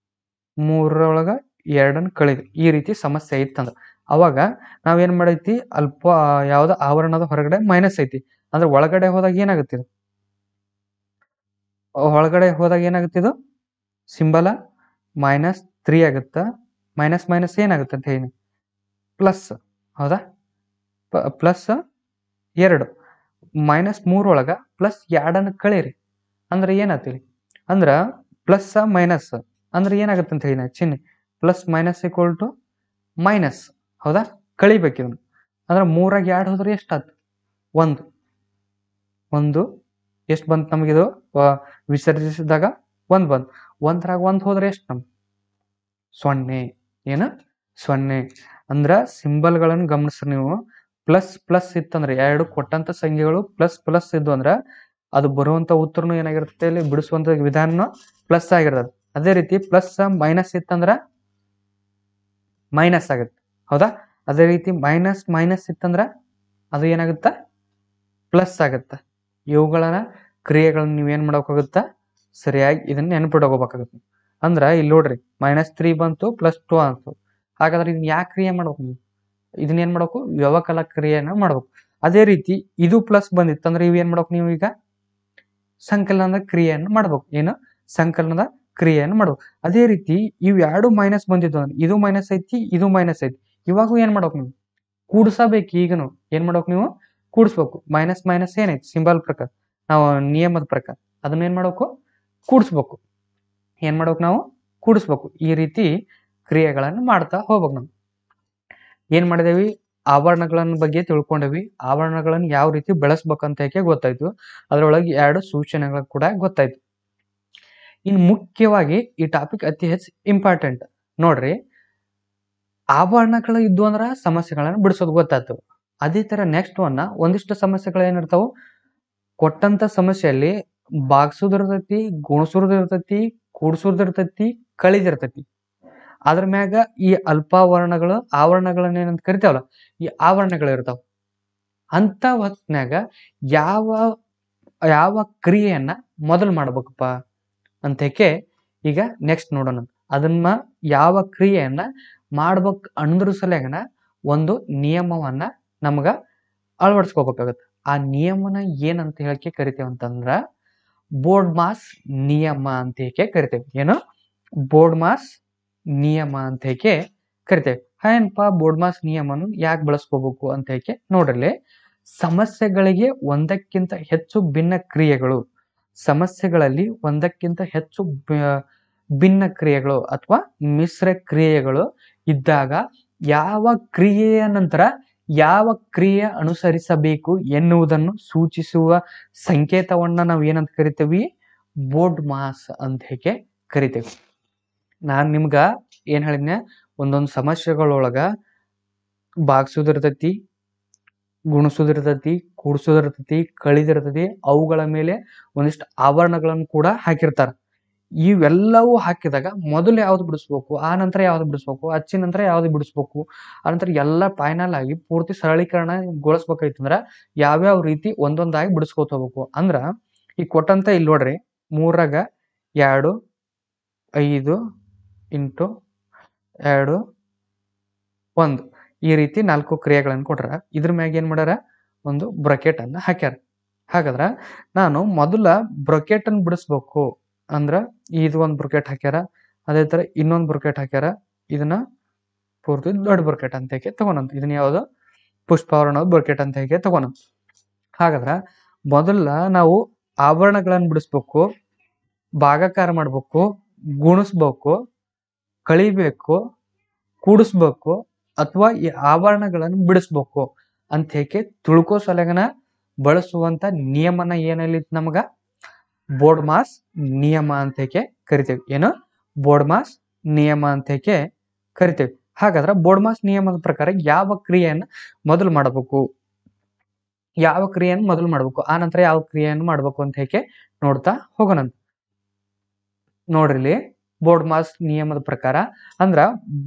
3 2 ಕಳಿದ್ರಿ ಈ ರೀತಿ ಸಮಸ್ಯೆ ಇತ್ತಂದ್ರ ಅವಾಗ ನಾವೇನ್ ಮಾಡೈತಿ, ಯಾವ್ದ ಆವರಣದ ಹೊರಗಡೆ ಮೈನಸ್ ಐತಿ ಅಂದ್ರೆ ಒಳಗಡೆ ಹೋದಾಗ ಏನಾಗುತ್ತಿದು, ಇದು ಸಿಂಬಲ -3 ಆಗುತ್ತ. ಮೈನಸ್ ಮೈನಸ್ ಏನಾಗುತ್ತೆ ಅಂತ ಹೇಳಿ ಪ್ಲಸ್, ಹೌದಾ, ಪ್ಲಸ್ 2 -3 ಒಳಗ ಪ್ಲಸ್ 2 ಕಳೀರಿ ಅಂದ್ರೆ ಏನಾಗ್ತೀರಿ, ಅಂದ್ರ ಪ್ಲಸ್ ಮೈನಸ್ ಅಂದ್ರೆ ಏನಾಗುತ್ತೆ ಅಂತ ಹೇಳಿ ಚಿಹ್ನೆ plus minus equal to minus, ಹೌದಾ, ಕಳಿಬೇಕಿವ್ನು. ಅಂದ್ರೆ 3 2 ಹೋದ್ರೆ ಎಷ್ಟಾಯ್ತು, 1 ಎಷ್ಟು ಬಂತು ನಮಗಿದು, ವಿಸರ್ಜಿಸಿದಾಗ 1 ಬಂತು. 1 ಹೋದ್ರೆ ಎಷ್ಟು ನಮ್ಗೆ 0. ಏನು 0 ಅಂದ್ರ ಸಿಂಬಲ್ಗಳನ್ನು ಗಮನಿಸ್ರಿ ನೀವು. ಪ್ಲಸ್ ಪ್ಲಸ್ ಇತ್ತಂದ್ರೆ 2 ಕೊಟ್ಟಂತ ಸಂಖ್ಯೆಗಳು ಪ್ಲಸ್ ಪ್ಲಸ್ ಇದ್ದು ಅಂದ್ರ ಅದು ಬರುವಂತ ಉತ್ತರನು ಏನಾಗಿರುತ್ತೆ, ಇಲ್ಲಿ ಬಿಡಿಸುವಂತ ವಿಧಾನ ಪ್ಲಸ್ ಆಗಿರ್ತದೆ. ಅದೇ ರೀತಿ ಪ್ಲಸ್ ಮೈನಸ್ ಇತ್ತಂದ್ರ ಮೈನಸ್ ಆಗುತ್ತೆ, ಹೌದಾ. ಅದೇ ರೀತಿ ಮೈನಸ್ ಮೈನಸ್ ಇತ್ತಂದ್ರ ಅದು ಏನಾಗುತ್ತ, ಪ್ಲಸ್ ಆಗುತ್ತೆ. ಇವುಗಳನ್ನ ಕ್ರಿಯೆಗಳನ್ನ ನೀವೇನ್ ಮಾಡೋಕಾಗುತ್ತ, ಸರಿಯಾಗಿ ಇದನ್ನ ನೆನಪಿಟ್ಕೋಬೇಕಾಗುತ್ತೆ. ಅಂದ್ರ ಇಲ್ಲಿ ನೋಡ್ರಿ -3 ಬಂತು +2 ಅಂತು. ಹಾಗಾದ್ರೆ ಇದನ್ನ ಯಾಕೆ ಕ್ರಿಯೆ ಮಾಡ್ಬೇಕು ನೀವು, ಇದನ್ನ ಏನ್ ಮಾಡ್ಬೇಕು, ವ್ಯವಕಲ ಕ್ರಿಯೆಯನ್ನ ಮಾಡ್ಬೇಕು. ಅದೇ ರೀತಿ ಇದು ಪ್ಲಸ್ ಬಂದಿತ್ತಂದ್ರೆ ಇವೇನ್ ಮಾಡ್ಬೇಕು ನೀವು, ಈಗ ಸಂಕಲನದ ಕ್ರಿಯೆಯನ್ನು ಮಾಡ್ಬೇಕು. ಏನು, ಸಂಕಲನದ ಕ್ರಿಯೆಯನ್ನು ಮಾಡ್ಬೇಕು. ಅದೇ ರೀತಿ ಇವ್ 2 ಮೈನಸ್ ಬಂದಿದ್ದು ಅಂದ್ರೆ ಇದು ಮೈನಸ್ ಐತಿ, ಇದು ಮೈನಸ್ ಐತಿ. ಇವಾಗೂ ಏನ್ ಮಾಡ್ಬೇಕು ನೀವು, ಕೂಡ್ಸಬೇಕು. ಈಗನು ಏನ್ ಮಾಡ್ಬೇಕು ನೀವು, ಕೂಡಿಸ್ಬೇಕು. ಮೈನಸ್ ಮೈನಸ್ ಏನೈತಿ ಸಿಂಬಲ್ ಪ್ರಕಾರ, ನಾವು ನಿಯಮದ ಪ್ರಕಾರ ಅದನ್ನ ಏನ್ ಮಾಡ್ಬೇಕು, ಕೂಡಿಸ್ಬೇಕು. ಏನ್ ಮಾಡ್ಬೇಕು, ನಾವು ಕೂಡಿಸ್ಬೇಕು. ಈ ರೀತಿ ಕ್ರಿಯೆಗಳನ್ನು ಮಾಡ್ತಾ ಹೋಗ್ಬೇಕು. ನಾವು ಏನ್ ಮಾಡಿದೇವಿ, ಆವರಣಗಳನ್ನ ಬಗ್ಗೆ ತಿಳ್ಕೊಂಡೇವಿ. ಆವರಣಗಳನ್ನು ಯಾವ ರೀತಿ ಬೆಳೆಸ್ಬೇಕಂತ ಹೇಗೆ ಗೊತ್ತಾಯ್ತು. ಅದರೊಳಗೆ 2 ಸೂಚನೆಗಳು ಕೂಡ ಗೊತ್ತಾಯ್ತು. ಇನ್ನು ಮುಖ್ಯವಾಗಿ ಈ ಟಾಪಿಕ್ ಅತಿ ಹೆಚ್ಚು ಇಂಪಾರ್ಟೆಂಟ್ ನೋಡ್ರಿ. ಆವರಣಗಳು ಇದ್ದು ಅಂದ್ರ ಸಮಸ್ಯೆಗಳನ್ನು ಬಿಡಿಸೋದು ಗೊತ್ತಾಯ್ತು. ಅದೇ ತರ ನೆಕ್ಸ್ಟ್ ಒಂದಿಷ್ಟು ಸಮಸ್ಯೆಗಳು ಏನಿರ್ತಾವ, ಕೊಟ್ಟಂತ ಸಮಸ್ಯೆಯಲ್ಲಿ ಭಾಗಿಸೋದಿರ್ತೈತಿ, ಗುಣಿಸೋದಿರ್ತೈತಿ, ಕೂಡ್ಸೋದಿರ್ತೈತಿ, ಕಳಿದಿರ್ತೈತಿ. ಅದ್ರ ಮ್ಯಾಗ ಈ ಅಲ್ಪಾವರಣಗಳು ಆವರಣಗಳನ್ನ ಏನಂತ ಕರಿತಾವಲ್ಲ, ಈ ಆವರಣಗಳು ಇರ್ತಾವ. ಅಂತ ಹೊತ್ನ್ಯಾಗ ಯಾವ ಕ್ರಿಯೆಯನ್ನ ಮೊದಲು ಮಾಡ್ಬೇಕಪ್ಪ ಅಂತ ಈಗ ನೆಕ್ಸ್ಟ್ ನೋಡೋಣ. ಅದನ್ನ ಯಾವ ಕ್ರಿಯೆಯನ್ನ ಮಾಡ್ಬೇಕು ಅಂದ್ರ ಸಲಗನ ಒಂದು ನಿಯಮವನ್ನ ನಮಗ ಅಳವಡಿಸ್ಕೋಬೇಕಾಗತ್ತೆ. ಆ ನಿಯಮನ ಏನಂತ ಹೇಳಕ್ಕೆ ಕರಿತೇವೆ ಅಂತಂದ್ರ ಬೋರ್ಡ್ ಮಾಸ್ ನಿಯಮ ಅಂತ ಕರಿತೇವೆ. ಏನು, ಬೋರ್ಡ್ ಮಾಸ್ ನಿಯಮ ಅಂತ ಕರಿತೇವೆ. ಏನಪ್ಪಾ ಬೋರ್ಡ್ ಮಾಸ್ ನಿಯಮನು ಯಾಕೆ ಬಳಸ್ಕೋಬೇಕು ಅಂತ ನೋಡ್ರಲ್ಲಿ, ಸಮಸ್ಯೆಗಳಿಗೆ ಒಂದಕ್ಕಿಂತ ಹೆಚ್ಚು ಭಿನ್ನ ಕ್ರಿಯೆಗಳು, ಸಮಸ್ಯೆಗಳಲ್ಲಿ ಒಂದಕ್ಕಿಂತ ಹೆಚ್ಚು ಭಿನ್ನ ಕ್ರಿಯೆಗಳು ಅಥವಾ ಮಿಶ್ರ ಕ್ರಿಯೆಗಳು ಇದ್ದಾಗ ಯಾವ ಕ್ರಿಯೆಯ ನಂತರ ಯಾವ ಕ್ರಿಯೆ ಅನುಸರಿಸಬೇಕು ಎನ್ನುವುದನ್ನು ಸೂಚಿಸುವ ಸಂಕೇತವನ್ನ ನಾವು ಏನಂತ ಕರಿತೇವಿ, ಬೋರ್ಡ್ ಮಾಸ್ ಅಂತ ಕರಿತೇವೆ. ನಾನ್ ನಿಮ್ಗ ಏನ್ ಹೇಳಿದ್ನೆ, ಒಂದೊಂದು ಸಮಸ್ಯೆಗಳೊಳಗ ಭಾಗಿಸೋದಿರ್ತೈತಿ, ಗುಣಿಸೋದಿರ್ತೈತಿ, ಕೂಡ್ಸೋದಿರ್ತೈತಿ, ಕಳಿದಿರ್ತೈತಿ. ಅವುಗಳ ಮೇಲೆ ಒಂದಿಷ್ಟು ಆವರಣಗಳನ್ನು ಕೂಡ ಹಾಕಿರ್ತಾರ. ಇವೆಲ್ಲವೂ ಹಾಕಿದಾಗ ಮೊದಲು ಯಾವ್ದು ಬಿಡಿಸ್ಬೇಕು, ಆ ನಂತರ ಯಾವ್ದು ಬಿಡಿಸ್ಬೇಕು, ಹಚ್ಚಿನ ನಂತರ ಯಾವ್ದು ಬಿಡಿಸ್ಬೇಕು, ಆನಂತರ ಎಲ್ಲ ಫೈನಲ್ ಆಗಿ ಪೂರ್ತಿ ಸರಳೀಕರಣಗೊಳಿಸ್ಬೇಕೈತಂದ್ರ ಯಾವ್ಯಾವ ರೀತಿ ಒಂದೊಂದಾಗಿ ಬಿಡಿಸ್ಕೋತ ಹೋಗ್ಬೇಕು. ಅಂದ್ರ ಈ ಕೊಟ್ಟಂತ ಇಲ್ಲಿ ನೋಡ್ರಿ 3 2 5 ಇಂಟು 2 1 ಈ ರೀತಿ 4 ಕ್ರಿಯೆಗಳನ್ನು ಕೊಟ್ರ. ಇದ್ರ ಮ್ಯಾಗ ಏನ್ ಮಾಡ್ಯಾರ, ಒಂದು ಬ್ರಕೆಟ್ ಅನ್ನ ಹಾಕ್ಯಾರ. ಹಾಗಾದ್ರ ನಾನು ಮೊದಲ ಬ್ರಕೆಟ್ ಅನ್ನು ಬಿಡಿಸ್ಬೇಕು ಅಂದ್ರ ಇದು ಒಂದು ಬ್ರಕೆಟ್ ಹಾಕ್ಯಾರ, ಅದೇ ತರ ಇನ್ನೊಂದು ಬ್ರಕೆಟ್ ಹಾಕ್ಯಾರ. ಇದನ್ನ ಪೂರ್ತಿ ದೊಡ್ಡ ಬ್ರಕೆಟ್ ಅಂತ ಹೇಗೆ ತಗೊಂಡಂತ, ಇದನ್ನ ಯಾವ್ದು ಪುಷ್ಪವರ್ಣದ ಬ್ರಕೆಟ್ ಅಂತ ಹೇಗೆ ತಗೊಂಡಂತ. ಹಾಗಾದ್ರ ಮೊದಲ ನಾವು ಆವರಣಗಳನ್ನು ಬಿಡಿಸ್ಬೇಕು, ಭಾಗಾಕಾರ ಮಾಡ್ಬೇಕು, ಗುಣಿಸ್ಬೇಕು, ಕಳಿಬೇಕು, ಕೂಡಿಸ್ಬೇಕು, ಅಥವಾ ಈ ಆವರಣಗಳನ್ನು ಬಿಡಿಸ್ಬೇಕು ಅಂತ ಹೇಗೆ ತಿಳ್ಕೋ ಸಲಗನ ಬಳಸುವಂತ ನಿಯಮನ ಏನಲ್ಲಿ ನಮಗ ಬೋರ್ಡ್ ಮಾಸ್ ನಿಯಮ ಅಂತ ಹೇಗೆ ಕರಿತೇವೆ. ಏನು ಬೋರ್ಡ್ ಮಾಸ್ ನಿಯಮ ಅಂತ ಹೇಗೆ ಕರಿತೇವೆ. ಹಾಗಾದ್ರೆ ಬೋರ್ಡ್ ಮಾಸ್ ನಿಯಮದ ಪ್ರಕಾರ ಯಾವ ಕ್ರಿಯೆಯನ್ನು ಮೊದಲು ಮಾಡಬೇಕು, ಯಾವ ಕ್ರಿಯೆಯನ್ನು ಮೊದಲು ಮಾಡಬೇಕು, ಆ ನಂತರ ಯಾವ ಕ್ರಿಯೆಯನ್ನು ಮಾಡಬೇಕು ಅಂತ ಹೇಗೆ ನೋಡ್ತಾ ಹೋಗೋಣ. ನೋಡ್ರಿ, ಬೋರ್ಡ್ ಮಾಸ್ ನಿಯಮದ ಪ್ರಕಾರ ಅಂದ್ರ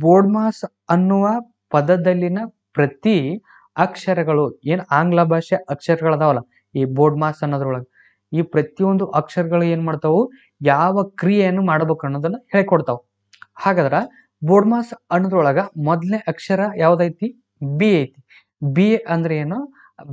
ಬೋರ್ಡ್ ಮಾಸ್ ಅನ್ನುವ ಪದದಲ್ಲಿನ ಪ್ರತಿ ಅಕ್ಷರಗಳು ಏನ್ ಆಂಗ್ಲ ಭಾಷೆ ಅಕ್ಷರಗಳದಾವಲ್ಲ ಈ ಬೋರ್ಡ್ ಮಾಸ್ ಅನ್ನೋದ್ರೊಳಗೆ, ಈ ಪ್ರತಿಯೊಂದು ಅಕ್ಷರಗಳು ಏನ್ ಮಾಡ್ತಾವು, ಯಾವ ಕ್ರಿಯೆಯನ್ನು ಮಾಡಬೇಕು ಅನ್ನೋದನ್ನ ಹೇಳ್ಕೊಡ್ತಾವ. ಹಾಗಾದ್ರ ಬೋರ್ಡ್ ಮಾಸ್ ಅನ್ನೋದ್ರೊಳಗ ಮೊದಲನೇ ಅಕ್ಷರ ಯಾವ್ದೈತಿ, ಬಿ ಐತಿ. ಬಿ ಅಂದ್ರೆ ಏನು,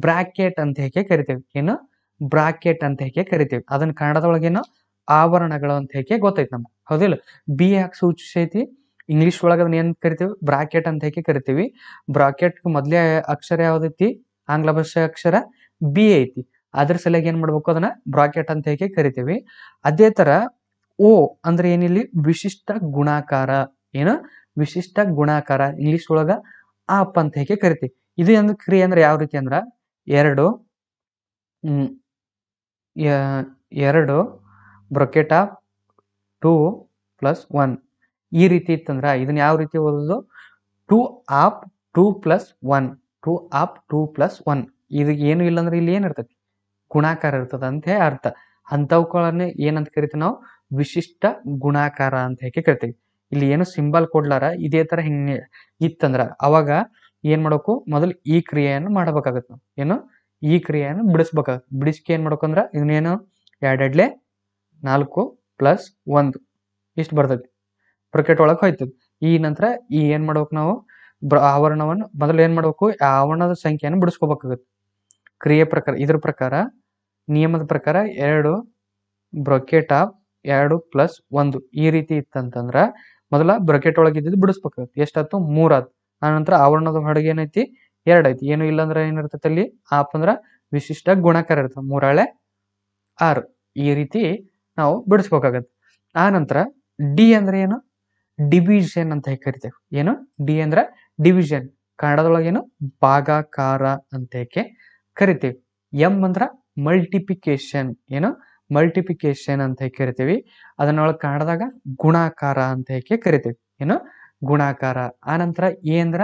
ಬ್ರಾಕೆಟ್ ಅಂತ ಹೇಗೆ ಕರಿತೇವೆ. ಏನು ಬ್ರಾಕೆಟ್ ಅಂತ ಹೇಗೆ ಕರಿತೇವೆ. ಅದನ್ನ ಕನ್ನಡದೊಳಗೇನು ಆವರಣಗಳು ಅಂತ ಹೇಗೆ ಗೊತ್ತೈತಿ ನಮ್ಗೆ, ಹೌದಿಲ್ಲ. ಬಿ ಯಾಕೆ ಸೂಚಿಸೈತಿ, ಇಂಗ್ಲಿಷ್ ಒಳಗ ಅದನ್ನ ಏನ್ ಕರಿತೀವಿ, ಬ್ರಾಕೆಟ್ ಅಂತ ಹೇಗೆ ಕರಿತೀವಿ. ಬ್ರಾಕೆಟ್ ಮೊದಲೇ ಅಕ್ಷರ ಯಾವ್ದೈತಿ, ಆಂಗ್ಲ ಭಾಷೆ ಅಕ್ಷರ ಬಿ ಐತಿ. ಅದ್ರ ಸಲುವಾಗಿ ಏನ್ ಮಾಡ್ಬೇಕು, ಅದನ್ನ ಬ್ರಾಕೆಟ್ ಅಂತ ಹೇಗೆ ಕರಿತೀವಿ. ಅದೇ ತರ ಓ ಅಂದ್ರೆ ಏನಿಲ್ಲಿ ವಿಶಿಷ್ಟ ಗುಣಾಕಾರ. ಏನು ವಿಶಿಷ್ಟ ಗುಣಾಕಾರ, ಇಂಗ್ಲಿಷ್ ಒಳಗ ಆಪ್ ಅಂತ ಹೇಗೆ ಕರಿತೀವಿ. ಇದು ಒಂದು ಕ್ರಿಯೆ ಅಂದ್ರೆ ಯಾವ ರೀತಿ ಅಂದ್ರ ಎರಡು ಎರಡು ಬ್ರಕೆಟ್ ಆಫ್ 2 + 1 ಈ ರೀತಿ ಇತ್ತಂದ್ರ ಇದನ್ನ ಯಾವ ರೀತಿ ಓದೋದು, 2 ಆಪ್ 2 + 1 2 ಆಪ್ 2 + 1. ಇದು ಏನು ಇಲ್ಲ ಅಂದ್ರೆ ಇಲ್ಲಿ ಏನಿರ್ತೈತಿ, ಗುಣಾಕಾರ ಇರ್ತದ ಅಂತ ಅರ್ಥ. ಅಂತವುಗಳನ್ನ ಏನಂತ ಕರಿತೀವಿ ನಾವು, ವಿಶಿಷ್ಟ ಗುಣಾಕಾರ ಅಂತ ಹೇಗೆ ಕರಿತೀವಿ. ಇಲ್ಲಿ ಏನು ಸಿಂಬಲ್ ಕೊಡ್ಲಾರ ಇದೇ ತರ ಹಿಂಗೆ ಇತ್ತಂದ್ರ ಅವಾಗ ಏನ್ ಮಾಡ್ಬೇಕು, ಮೊದಲು ಈ ಕ್ರಿಯೆಯನ್ನು ಮಾಡಬೇಕಾಗತ್ತೆ. ನಾವು ಏನು ಈ ಕ್ರಿಯೆಯನ್ನು ಬಿಡಿಸ್ಬೇಕಾಗತ್ತೆ. ಬಿಡಿಸ್ಕೆ ಏನ್ ಮಾಡ್ಬೇಕಂದ್ರ ಇದನ್ನೇನು 2 4 + 1 ಇಷ್ಟು ಬರ್ತೈತಿ, ಬ್ರಕೆಟ್ ಒಳಗೆ ಹೋಯ್ತದೆ. ಈ ನಂತರ ಈ ಏನ್ ಮಾಡ್ಬೇಕು ನಾವು, ಆವರಣವನ್ನು ಮೊದಲು ಏನ್ ಮಾಡ್ಬೇಕು, ಆ ಆವರಣದ ಸಂಖ್ಯೆಯನ್ನು ಬಿಡಿಸ್ಕೋಬೇಕಾಗತ್ತೆ ಕ್ರಿಯೆ ಪ್ರಕಾರ. ಇದ್ರ ಪ್ರಕಾರ ನಿಯಮದ ಪ್ರಕಾರ 2 ಬ್ರಕೆಟ್ ಆಫ್ 2 + 1 ಈ ರೀತಿ ಇತ್ತಂತಂದ್ರ ಮೊದಲ ಬ್ರಕೆಟ್ ಒಳಗೆ ಇದ್ದಿದ್ದು ಬಿಡಿಸ್ಬೇಕಾಗತ್ತೆ. ಎಷ್ಟಾಯ್ತು, 3 ಆಯ್ತು. ಆನಂತರ ಆವರಣದ ಹೊರಗೆ ಏನೈತಿ, 2 ಐತಿ. ಏನು ಇಲ್ಲ ಅಂದ್ರೆ ಏನಿರ್ತೈತಿ ಅಲ್ಲಿ ಆಪ್ ಅಂದ್ರ ವಿಶಿಷ್ಟ ಗುಣಾಕಾರ ಇರ್ತದೆ, 3 × 6 ಈ ರೀತಿ ನಾವು ಬಿಡಿಸ್ಬೇಕಾಗತ್ತೆ. ಆ ನಂತರ ಡಿ ಅಂದ್ರೆ ಏನು, ಡಿವಿಷನ್ ಅಂತ ಹೇಗೆ ಕರಿತೇವೆ. ಏನು ಡಿ ಅಂದ್ರೆ ಡಿವಿಷನ್, ಕನ್ನಡದೊಳಗೆ ಏನು ಭಾಗಾಕಾರ ಅಂತ ಹೇಗೆ ಕರಿತೇವೆ. ಎಂ ಅಂದ್ರ ಮಲ್ಟಿಪ್ಲಿಕೇಶನ್, ಏನು ಮಲ್ಟಿಪ್ಲಿಕೇಶನ್ ಅಂತ ಹೇಗೆ ಕರಿತೀವಿ. ಅದನ್ನೊಳಗೆ ಕನ್ನಡದಾಗ ಗುಣಾಕಾರ ಅಂತ ಹೇಗೆ ಕರಿತೀವಿ. ಏನು ಗುಣಾಕಾರ. ಆ ನಂತರ ಎ ಅಂದ್ರ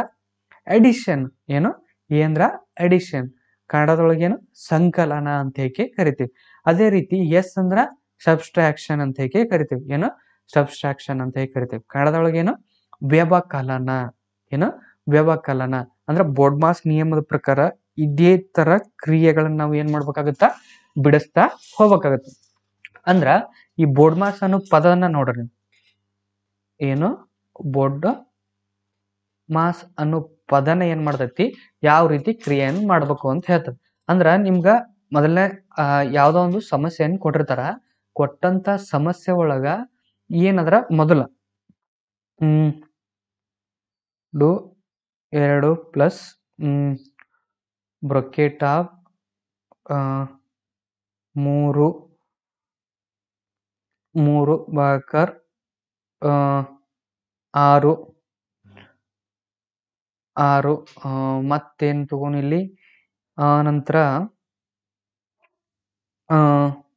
ಅಡಿಷನ್, ಏನು ಎ ಅಂದ್ರ ಅಡಿಷನ್, ಕನ್ನಡದೊಳಗೇನು ಸಂಕಲನ ಅಂತ ಹೇಗೆ ಕರಿತೀವಿ. ಅದೇ ರೀತಿ ಎಸ್ ಅಂದ್ರ ಸಬ್ಸ್ಟ್ರಾಕ್ಷನ್ ಅಂತ ಹೇಗೆ ಕರಿತೀವಿ. ಏನು ಸಬ್ಸ್ಟ್ರಾಕ್ಷನ್ ಅಂತ ಹೇಗೆ ಕರಿತೀವಿ. ಕನ್ನಡದೊಳಗೇನು ವ್ಯವಕಲನ. ಏನು ವ್ಯವಕಲನ ಅಂದ್ರ ಬೋರ್ಡ್ ಮಾಸ್ ನಿಯಮದ ಪ್ರಕಾರ ಇದೇ ತರ ಕ್ರಿಯೆಗಳನ್ನ ನಾವು ಏನ್ ಮಾಡ್ಬೇಕಾಗತ್ತ, ಬಿಡಿಸ್ತಾ ಹೋಗ್ಬೇಕಾಗತ್ತೆ. ಅಂದ್ರ ಈ ಬೋರ್ಡ್ ಮಾಸ್ ಅನ್ನೋ ಪದನ ನೋಡ್ರಿ ನೀವು, ಏನು ಬೋರ್ಡ್ ಮಾಸ್ ಅನ್ನೋ ಪದನ ಏನ್ ಮಾಡ್ತೈತಿ, ಯಾವ ರೀತಿ ಕ್ರಿಯೆಯನ್ನು ಮಾಡ್ಬೇಕು ಅಂತ ಹೇಳ್ತದೆ. ಅಂದ್ರ ನಿಮ್ಗ ಮೊದಲನೇ ಯಾವ್ದೋ ಒಂದು ಸಮಸ್ಯೆಯನ್ನು ಕೊಟ್ಟಿರ್ತಾರ. ಕೊಟ್ಟಂತ ಸಮಸ್ಯೆ ಒಳಗ ಏನಂದ್ರ ಮೊದಲ 2 + ಬ್ರಕೆಟ್ ಆಫ್ 3 ಭಾಗಾಕಾರ 6 ಮತ್ತೇನ್ ತಗೊಂಡಿಲ್ಲಿ, ನಂತರ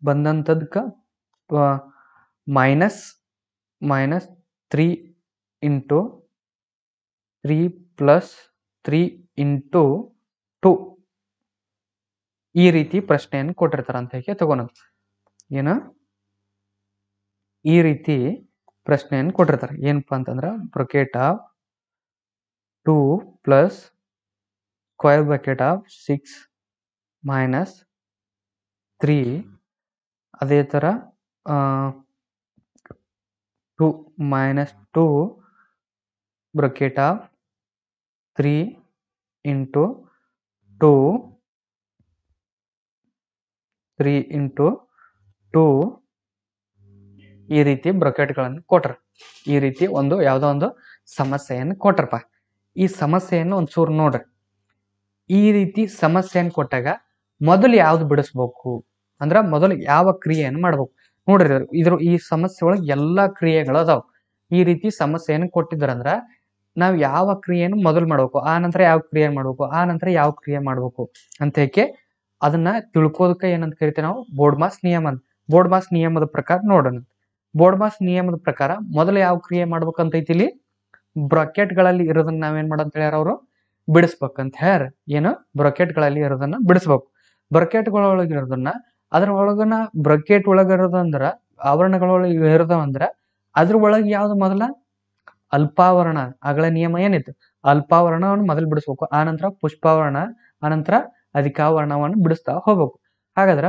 ಬಂದಂತದ್ಕ -3 × 3 + 3 × 2 ಈ ರೀತಿ ಪ್ರಶ್ನೆಯನ್ನು ಕೊಟ್ಟಿರ್ತಾರ ಅಂತ ಹೇಗೆ ತಗೋಣ. ಏನ ಈ ರೀತಿ ಪ್ರಶ್ನೆಯನ್ನು ಕೊಟ್ಟಿರ್ತಾರೆ. ಏನಪ್ಪಾ ಅಂತಂದ್ರೆ bracket of 2 plus square bracket of 6 minus 3 ಅದೇ ಥರ 2 minus 2 bracket of 3 into 2 3 into 2 ಈ ರೀತಿ ಬ್ರಾಕೆಟ್ಗಳನ್ನು ಕೊಟ್ರ. ಈ ರೀತಿ ಯಾವುದೋ ಒಂದು ಸಮಸ್ಯೆಯನ್ನು ಕೊಟ್ರಪ್ಪ. ಈ ಸಮಸ್ಯೆಯನ್ನು ಒಂಚೂರು ನೋಡ್ರಿ. ಈ ರೀತಿ ಸಮಸ್ಯೆಯನ್ನು ಕೊಟ್ಟಾಗ ಮೊದಲು ಯಾವ್ದು ಬಿಡಿಸ್ಬೇಕು ಅಂದ್ರ ಮೊದಲು ಯಾವ ಕ್ರಿಯೆಯನ್ನು ಮಾಡ್ಬೇಕು ನೋಡ್ರಿ. ಈ ಸಮಸ್ಯೆ ಒಳಗೆ ಎಲ್ಲಾ ಕ್ರಿಯೆಗಳು ಅದಾವ. ಈ ರೀತಿ ಸಮಸ್ಯೆಯನ್ನು ಕೊಟ್ಟಿದ್ರಂದ್ರ ನಾವ್ ಯಾವ ಕ್ರಿಯೆಯನ್ನು ಮೊದಲು ಮಾಡ್ಬೇಕು, ಆ ನಂತರ ಯಾವ ಕ್ರಿಯೆ ಮಾಡ್ಬೇಕು, ಆ ನಂತರ ಯಾವ ಕ್ರಿಯೆ ಮಾಡ್ಬೇಕು ಅಂತ ಹೇಳಿ ಅದನ್ನ ತಿಳ್ಕೋದಕ್ಕೆ ಏನಂತ ಕರಿತೀವಿ ನಾವು ಬೋರ್ಡ್ಮಾಸ್ ನಿಯಮ. ಬೋರ್ಡ್ಮಾಸ್ ನಿಯಮದ ಪ್ರಕಾರ ನೋಡೋಣ. ಬೋರ್ಡ್ಮಾಸ್ ನಿಯಮದ ಪ್ರಕಾರ ಮೊದಲು ಯಾವ ಕ್ರಿಯೆ ಮಾಡ್ಬೇಕಂತ ಐತಿ, ಇಲ್ಲಿ ಬ್ರಾಕೆಟ್ ಗಳಲ್ಲಿ ಇರೋದನ್ನ ನಾವೇನ್ ಮಾಡಂತ ಹೇಳ್ಯಾರ ಅವರು ಬಿಡಿಸ್ಬೇಕಂತ ಹೇಳ್ಯಾರ. ಏನು ಬ್ರಾಕೆಟ್ ಗಳಲ್ಲಿ ಇರೋದನ್ನ ಬಿಡಿಸ್ಬೇಕು. ಬ್ರಾಕೆಟ್ ಗಳೊಳಗೆ ಇರೋದನ್ನ ಅದ್ರ ಒಳಗನ ಬ್ರಾಕೆಟ್ ಒಳಗಿರೋದಂದ್ರ ಆವರಣಗಳೊಳಗೆ ಇರೋದಂದ್ರ ಅದ್ರ ಒಳಗೆ ಯಾವ್ದು ಮೊದಲ ಅಲ್ಪಾವರಣ. ಅಗಳ ನಿಯಮ ಏನಿತ್ತು, ಅಲ್ಪಾವರಣವನ್ನು ಮೊದಲು ಬಿಡಿಸ್ಬೇಕು, ಆ ನಂತರ ಪುಷ್ಪಾವರಣ, ಆನಂತರ ಅಧಿಕಾವರಣವನ್ನು ಬಿಡಿಸ್ತಾ ಹೋಗ್ಬೇಕು. ಹಾಗಾದ್ರೆ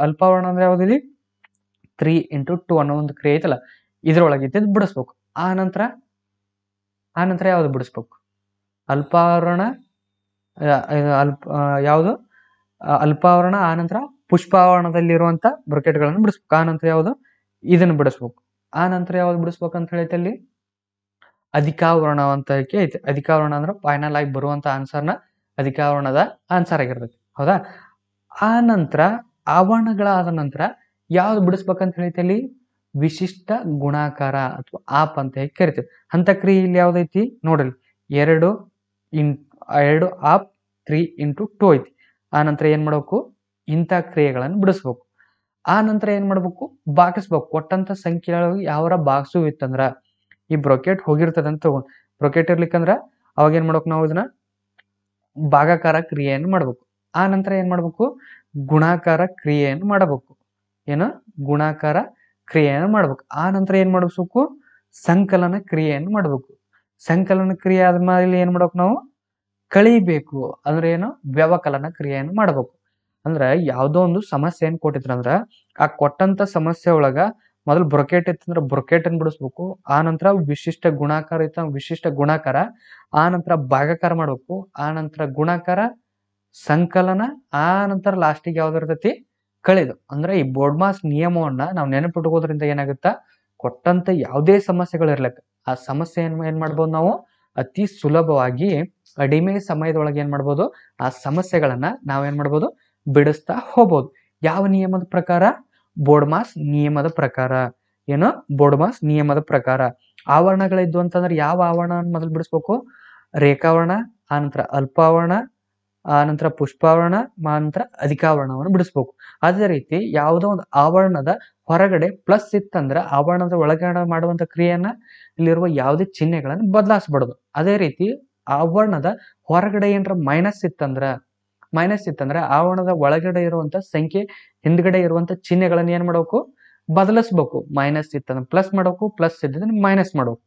ಅಲ್ಪಾವರಣ ಅಂದ್ರೆ ಯಾವ್ದಿಲ್ಲಿ 3 ಇಂಟು 2 ಅನ್ನೋ ಒಂದು ಕ್ರಿಯೆ ಐತಲ್ಲ, ಇದ್ರೊಳಗೆ ಇದ್ದಿದ್ದು ಬಿಡಿಸ್ಬೇಕು. ಆ ನಂತರ ಯಾವ್ದು ಬಿಡಿಸ್ಬೇಕು, ಅಲ್ಪಾವರಣ ಯಾವುದು ಅಲ್ಪಾವರಣ, ಆ ನಂತರ ಪುಷ್ಪಾವರಣದಲ್ಲಿರುವಂತ ಬ್ರಾಕೆಟ್ಗಳನ್ನು ಬಿಡಿಸ್ಬೇಕು. ಆ ನಂತರ ಯಾವುದು ಇದನ್ನು ಬಿಡಿಸ್ಬೇಕು. ಆ ನಂತರ ಯಾವ್ದು ಬಿಡಿಸ್ಬೇಕು ಅಂತ ಹೇಳೈತೆ ಅಲ್ಲಿ ಅಧಿಕಾವರಣ ಅಂತ ಐತೆ. ಅಧಿಕಾವರಣ ಅಂದ್ರೆ ಫೈನಲ್ ಆಗಿ ಬರುವಂತ ಆನ್ಸರ್ನ ಅಧಿಕಾವರಣದ ಆನ್ಸರ್ ಆಗಿರ್ತೈತಿ, ಹೌದಾ. ಆ ನಂತರ ಆವರಣಗಳಾದ ನಂತರ ಯಾವ್ದು ಬಿಡಿಸ್ಬೇಕಂತ ಹೇಳೈತೆ ಅಲ್ಲಿ ವಿಶಿಷ್ಟ ಗುಣಾಕಾರ ಅಥವಾ ಆಪ್ ಅಂತ ಹೇಳಿ ಕರಿತೀವಿ. ಅಂತ ಕ್ರಿಯೆ ಇಲ್ಲಿ ಯಾವ್ದೈತಿ ನೋಡ್ರಿ, 2 ಆಪ್ 3 ಇಂಟು 2 ಐತಿ. ಆ ನಂತರ ಏನ್ ಮಾಡ್ಬೇಕು, ಇಂಥ ಕ್ರಿಯೆಗಳನ್ನು ಬಿಡಿಸ್ಬೇಕು. ಆ ನಂತರ ಏನ್ ಮಾಡ್ಬೇಕು, ಬಾಗಿಸ್ಬೇಕು. ಕೊಟ್ಟಂತ ಸಂಖ್ಯೆಗಳಿಗೆ ಯಾವರ ಬಾಗಿಸು ಇತ್ತಂದ್ರ ಈ ಬ್ರಾಕೆಟ್ ಹೋಗಿರ್ತದ ಅಂತ ತಗೊಂಡ್, ಬ್ರಾಕೆಟ್ ಇರ್ಲಿಕ್ಕಂದ್ರ ಅವಾಗ ಏನ್ ಮಾಡ್ಬೇಕು, ನಾವು ಇದನ್ನ ಭಾಗಾಕಾರ ಕ್ರಿಯೆಯನ್ನು ಮಾಡ್ಬೇಕು. ಆ ನಂತರ ಏನ್ ಮಾಡ್ಬೇಕು, ಗುಣಾಕಾರ ಕ್ರಿಯೆಯನ್ನು ಮಾಡಬೇಕು. ಏನು ಗುಣಾಕಾರ ಕ್ರಿಯೆಯನ್ನು ಮಾಡ್ಬೇಕು. ಆ ನಂತರ ಏನ್ ಮಾಡಿಸ್ಬೇಕು, ಸಂಕಲನ ಕ್ರಿಯೆಯನ್ನು ಮಾಡ್ಬೇಕು. ಸಂಕಲನ ಕ್ರಿಯೆ ಆದ್ಮೇಲೆ ಏನ್ ಮಾಡ್ಬೇಕು, ನಾವು ಕಳಿಬೇಕು ಅಂದ್ರೆ ಏನು ವ್ಯವಕಲನ ಕ್ರಿಯೆಯನ್ನು ಮಾಡ್ಬೇಕು. ಅಂದ್ರ ಯಾವ್ದೋ ಒಂದು ಸಮಸ್ಯೆಯನ್ನು ಕೊಟ್ಟಿದ್ರಂದ್ರ ಆ ಕೊಟ್ಟಂತ ಸಮಸ್ಯೆ ಒಳಗ ಮೊದಲು ಬ್ರೊಕೆಟ್ ಇತ್ತಂದ್ರ ಬ್ರೊಕೆಟ್ ಅನ್ನು ಬಿಡಿಸ್ಬೇಕು. ಆ ನಂತರ ವಿಶಿಷ್ಟ ಗುಣಾಕಾರ ಇತ್ತ ವಿಶಿಷ್ಟ ಗುಣಾಕಾರ, ಆ ನಂತರ ಭಾಗಾಕಾರ ಮಾಡ್ಬೇಕು, ಆ ನಂತರ ಗುಣಾಕಾರ, ಸಂಕಲನ, ಆ ನಂತರ ಲಾಸ್ಟಿಗೆ ಯಾವ್ದು ಇರ್ತೈತಿ ಕಳಿದು. ಅಂದ್ರೆ ಈ ಬೋರ್ಡ್ಮಾಸ್ ನಿಯಮವನ್ನ ನಾವು ನೆನಪಿಟ್ಕೋದ್ರಿಂದ ಏನಾಗುತ್ತಾ, ಕೊಟ್ಟಂತ ಯಾವುದೇ ಸಮಸ್ಯೆಗಳಿರ್ಲಕ್ಕ ಆ ಸಮಸ್ಯೆಯನ್ನು ಏನ್ ಮಾಡ್ಬೋದು, ನಾವು ಅತಿ ಸುಲಭವಾಗಿ ಕಡಿಮೆ ಸಮಯದೊಳಗೆ ಏನ್ ಮಾಡ್ಬೋದು, ಆ ಸಮಸ್ಯೆಗಳನ್ನ ನಾವೇನ್ ಮಾಡ್ಬೋದು, ಬಿಡಿಸ್ತಾ ಹೋಗ್ಬೋದು. ಯಾವ ನಿಯಮದ ಪ್ರಕಾರ, ಬೋರ್ಡ್ಮಾಸ್ ನಿಯಮದ ಪ್ರಕಾರ. ಏನು ಬೋರ್ಡ್ಮಾಸ್ ನಿಯಮದ ಪ್ರಕಾರ. ಆವರಣಗಳಿದ್ವು ಅಂತಂದ್ರೆ ಯಾವ ಆವರಣವನ್ನು ಮೊದಲು ಬಿಡಿಸ್ಬೇಕು, ರೇಖಾವರಣ, ಆನಂತರ ಅಲ್ಪಾವರಣ, ಆನಂತರ ಪುಷ್ಪಾವರಣ, ಆನಂತರ ಅಧಿಕಾವರಣವನ್ನು ಬಿಡಿಸ್ಬೇಕು. ಅದೇ ರೀತಿ ಯಾವುದೋ ಒಂದು ಆವರಣದ ಹೊರಗಡೆ ಪ್ಲಸ್ ಇತ್ತಂದ್ರೆ ಆವರಣದ ಒಳಗಡೆ ಮಾಡುವಂತ ಕ್ರಿಯೆಯನ್ನ ಇಲ್ಲಿರುವ ಯಾವುದೇ ಚಿಹ್ನೆಗಳನ್ನು ಬದಲಾಯಿಸಬಾರ್ದು. ಅದೇ ರೀತಿ ಆವರಣದ ಹೊರಗಡೆ ಏನಾರ ಮೈನಸ್ ಇತ್ತಂದ್ರೆ ಆವರಣದ ಒಳಗಡೆ ಇರುವಂತ ಸಂಖ್ಯೆ ಹಿಂದ್ಗಡೆ ಇರುವಂತ ಚಿಹ್ನೆಗಳನ್ನ ಏನ್ ಮಾಡ್ಬೇಕು, ಬದಲಿಸ್ಬೇಕು. ಮೈನಸ್ ಇತ್ತಂದ್ರೆ ಪ್ಲಸ್ ಮಾಡ್ಬೇಕು, ಪ್ಲಸ್ ಇದ್ದಿದ್ರೆ ಮೈನಸ್ ಮಾಡ್ಬೇಕು.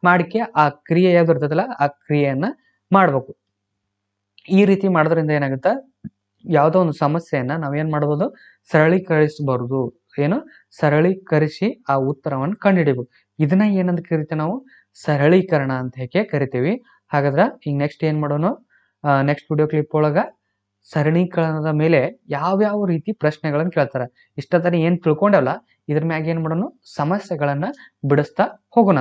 ಮಾಡಿಕೆ ಆ ಕ್ರಿಯೆ ಯಾವ್ದು ಇರ್ತದಲ್ಲ ಆ ಕ್ರಿಯೆಯನ್ನ ಮಾಡ್ಬೇಕು. ಈ ರೀತಿ ಮಾಡೋದ್ರಿಂದ ಏನಾಗುತ್ತ, ಯಾವುದೋ ಒಂದು ಸಮಸ್ಯೆಯನ್ನ ನಾವೇನ್ ಮಾಡ್ಬೋದು, ಸರಳೀಕರಿಸಬಾರದು. ಏನು ಸರಳೀಕರಿಸಿ ಆ ಉತ್ತರವನ್ನು ಕಂಡುಹಿಡಿಬೇಕು. ಇದನ್ನ ಏನಂತ ಕರಿತೀವಿ ನಾವು, ಸರಳೀಕರಣ ಅಂತ ಹೇಗೆ ಕರಿತೀವಿ. ಹಾಗಾದ್ರೆ ಈಗ ನೆಕ್ಸ್ಟ್ ಏನ್ ಮಾಡೋಣ, ನೆಕ್ಸ್ಟ್ ವಿಡಿಯೋ ಕ್ಲಿಪ್ ಒಳಗ ಸರಳೀಕರಣದ ಮೇಲೆ ಯಾವ್ಯಾವ ರೀತಿ ಪ್ರಶ್ನೆಗಳನ್ನ ಕೇಳ್ತಾರ, ಇಷ್ಟತನ ಏನ್ ತಿಳ್ಕೊಂಡವಲ್ಲ ಇದ್ರ ಮ್ಯಾಗ ಏನ್ ಮಾಡೋಣ, ಸಮಸ್ಯೆಗಳನ್ನ ಬಿಡಿಸ್ತಾ ಹೋಗೋಣ.